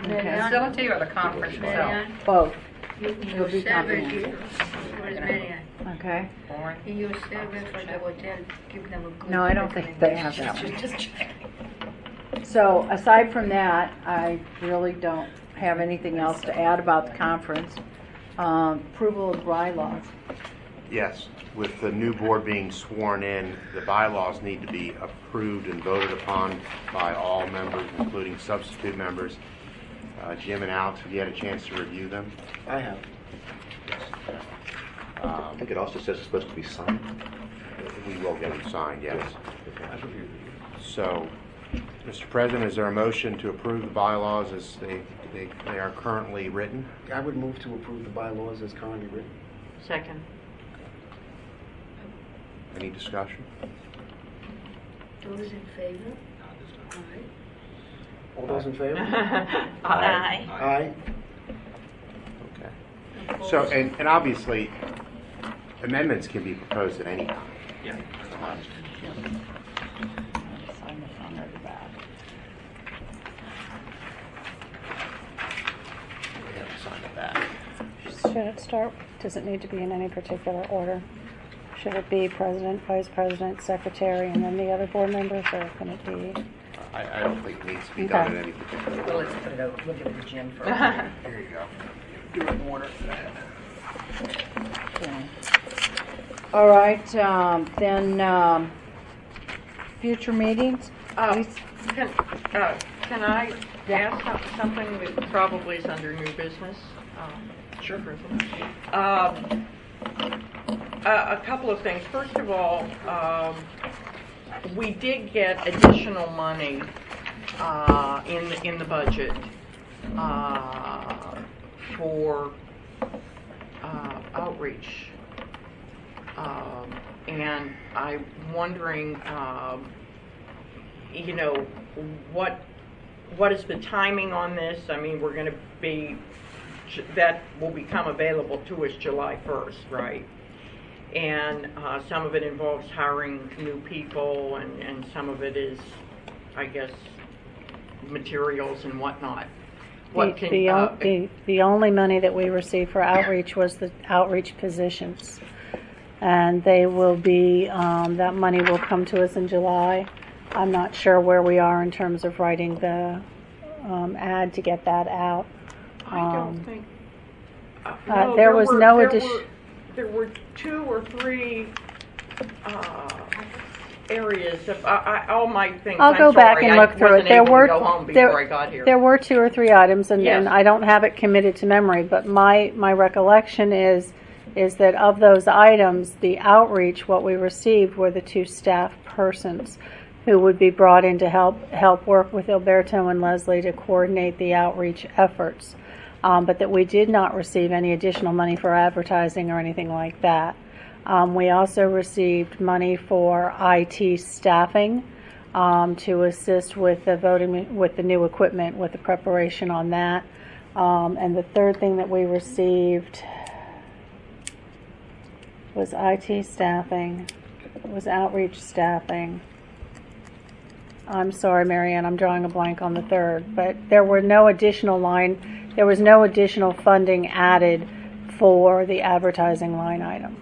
Facility or the conference itself? Both. Your be survey, comprehensive. where's Marianne? Okay. In your survey for the hotel, give them a good. No, I don't think they have that one. Just check. So aside from that, I really don't have anything else to add about the conference. Approval of bylaws. Yes, with the new board being sworn in, the bylaws need to be approved and voted upon by all members, including substitute members. Jim and Alex, have you had a chance to review them? I have. I think it also says it's supposed to be signed. We will get them signed, yes. So, Mr. President, is there a motion to approve the bylaws as they are currently written? I would move to approve the bylaws as currently written. Second. Any discussion? Those in favor? Aye. All those in favor? Aye. Aye. Okay. So, and obviously, amendments can be proposed at any time. Yeah. Sign the front or the back. We have to sign the back. Should it start, does it need to be in any particular order? Should it be president, vice president, secretary, and then the other board members, or can it be? I don't think it needs to be done in any particular Well, order. let's put it over, we'll give it to Jim first. Here you go. Do it in order. Okay. All right, then future meetings, please. Can I ask something that probably is under new business? Sure. A couple of things. First of all, we did get additional money in the budget for outreach, and I'm wondering, what is the timing on this? I mean, we're going to be, that will become available to us July 1st, right? And some of it involves hiring new people, and some of it is, I guess, materials and whatnot. The only money that we received for outreach was the outreach positions. And they will be, that money will come to us in July. I'm not sure where we are in terms of writing the ad to get that out. I don't think. There was no addition. There were 2 or 3 areas of all my things. I'll go back and look through it. There were go home before I got here. There were 2 or 3 items, and, Yes. and I don't have it committed to memory. But my recollection is that of those items, the outreach, what we received were the 2 staff persons. who would be brought in to help work with Alberto and Leslie to coordinate the outreach efforts, but that we did not receive any additional money for advertising or anything like that. We also received money for IT staffing to assist with the voting, with the new equipment, with the preparation on that. And the third thing that we received was IT staffing, it was outreach staffing. I'm sorry, Marianne, I'm drawing a blank on the third, but there was no additional funding added for the advertising line item.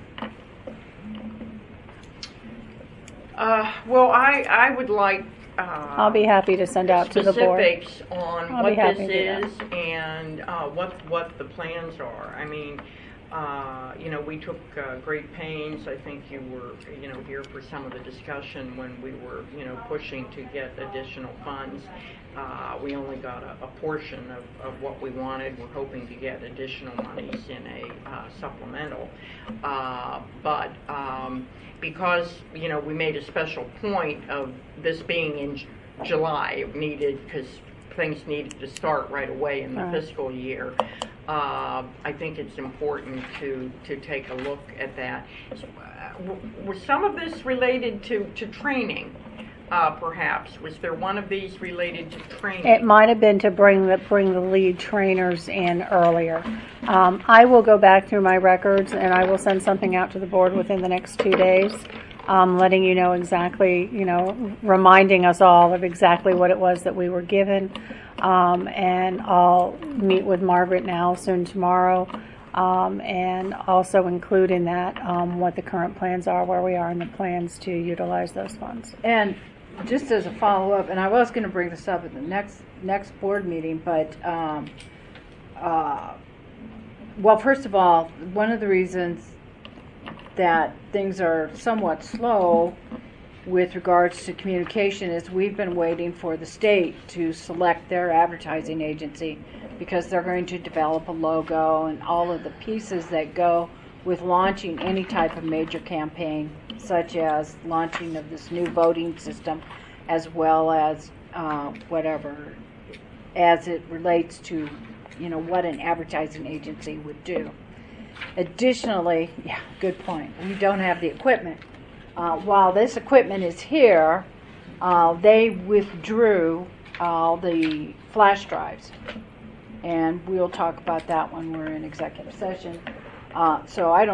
Well, I would like I'll be happy to send out to the board specifics on what this is and what the plans are. I mean, we took great pains. I think you were, here for some of the discussion when we were, pushing to get additional funds. We only got a portion of what we wanted. We're hoping to get additional monies in a supplemental. But because, we made a special point of this being in July, it needed, because things needed to start right away in the fiscal year. I think it's important to take a look at that. So, was some of this related to training, perhaps? Was there one of these related to training? It might have been to bring the lead trainers in earlier. I will go back through my records and I will send something out to the board within the next 2 days, letting you know exactly, reminding us all of exactly what it was that we were given. And I'll meet with Margaret now soon tomorrow, and also include in that what the current plans are, where we are in the plans to utilize those funds. And just as a follow-up, and I was going to bring this up at the next board meeting, but well, first of all, one of the reasons that things are somewhat slow with regards to communication is we've been waiting for the state to select their advertising agency, because they're going to develop a logo and all of the pieces that go with launching any type of major campaign, such as launching of this new voting system, as well as whatever, as it relates to, what an advertising agency would do. Additionally, yeah, good point, we don't have the equipment. While this equipment is here, they withdrew the flash drives, and we'll talk about that when we're in executive session. So I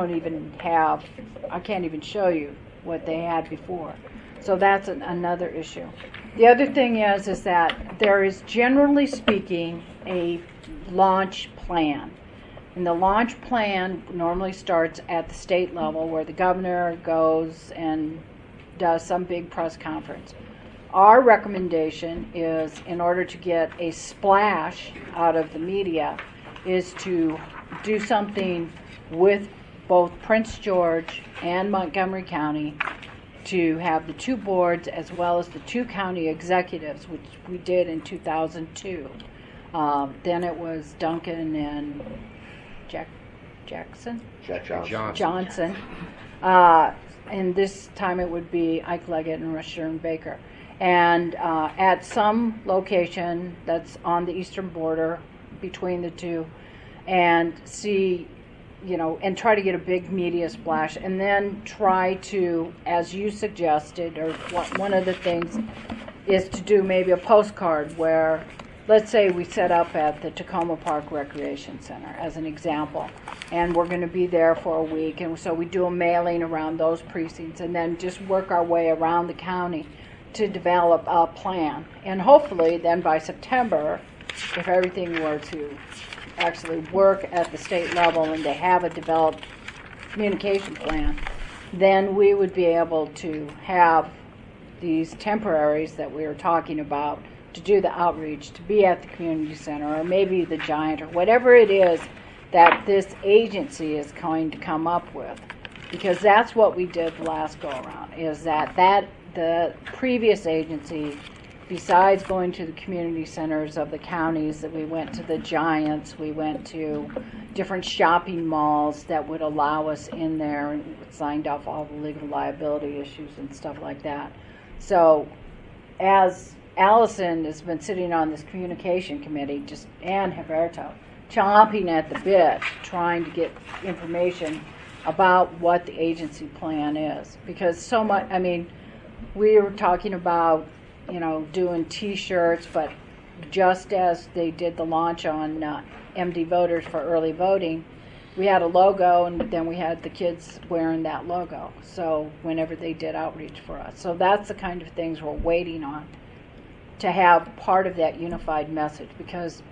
can't even show you what they had before. So that's another issue. The other thing is that there is, generally speaking, a launch plan. And the launch plan normally starts at the state level, where the governor goes and does some big press conference. Our recommendation is, in order to get a splash out of the media, is to do something with both Prince George and Montgomery County, to have the two boards as well as the two county executives, which we did in 2002. Then it was Duncan and Jackson? Johnson. And this time it would be Ike Leggett and Rushern Baker. And at some location that's on the eastern border between the two, and see, and try to get a big media splash, and then try to, as you suggested, or one of the things is to do maybe a postcard where, let's say we set up at the Tacoma Park Recreation Center as an example, and we're going to be there for a week, and so we do a mailing around those precincts, and then just work our way around the county to develop a plan. And hopefully then by September, if everything were to actually work at the state level and they have a developed communication plan, then we would be able to have these temporaries that we were talking about to do the outreach, to be at the community center, or maybe the Giant, or whatever it is that this agency is going to come up with. Because that's what we did the last go around, is that the previous agency, besides going to the community centers of the counties, that we went to the Giants, we went to different shopping malls that would allow us in there, and signed off all the legal liability issues and stuff like that. So as Allison has been sitting on this communication committee, and Roberto, chomping at the bit, trying to get information about what the agency plan is. Because so much, I mean, we were talking about, doing T-shirts, but just as they did the launch on MD Voters for early voting, we had a logo, and then we had the kids wearing that logo. So whenever they did outreach for us. So that's the kind of things we're waiting on, to have part of that unified message, because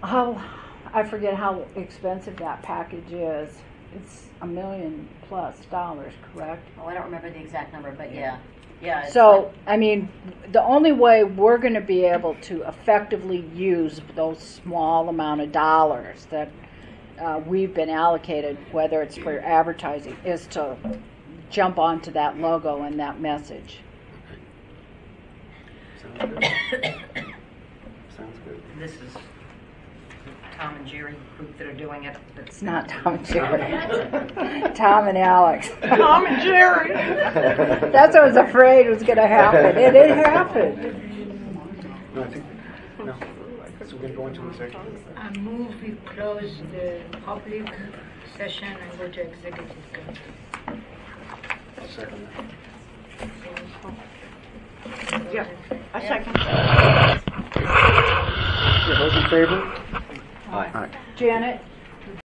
I forget how expensive that package is. It's $1 million+, correct? Oh, I don't remember the exact number, but yeah. Yeah. So, I mean, the only way we're going to be able to effectively use those small amount of dollars that we've been allocated, whether it's for advertising, is to jump onto that logo and that message. Sounds good. Sounds good. This is Tom and Jerry group that are doing it. It's not Tom and Jerry. Tom and Alex. Tom and Jerry. That's what I was afraid was going to happen. It didn't happen. No, I think, no. So we're going to go into executive. I move we close the public session and go to executive session. Second. Yeah, I second. Yeah, those in favor? Aye. Janet?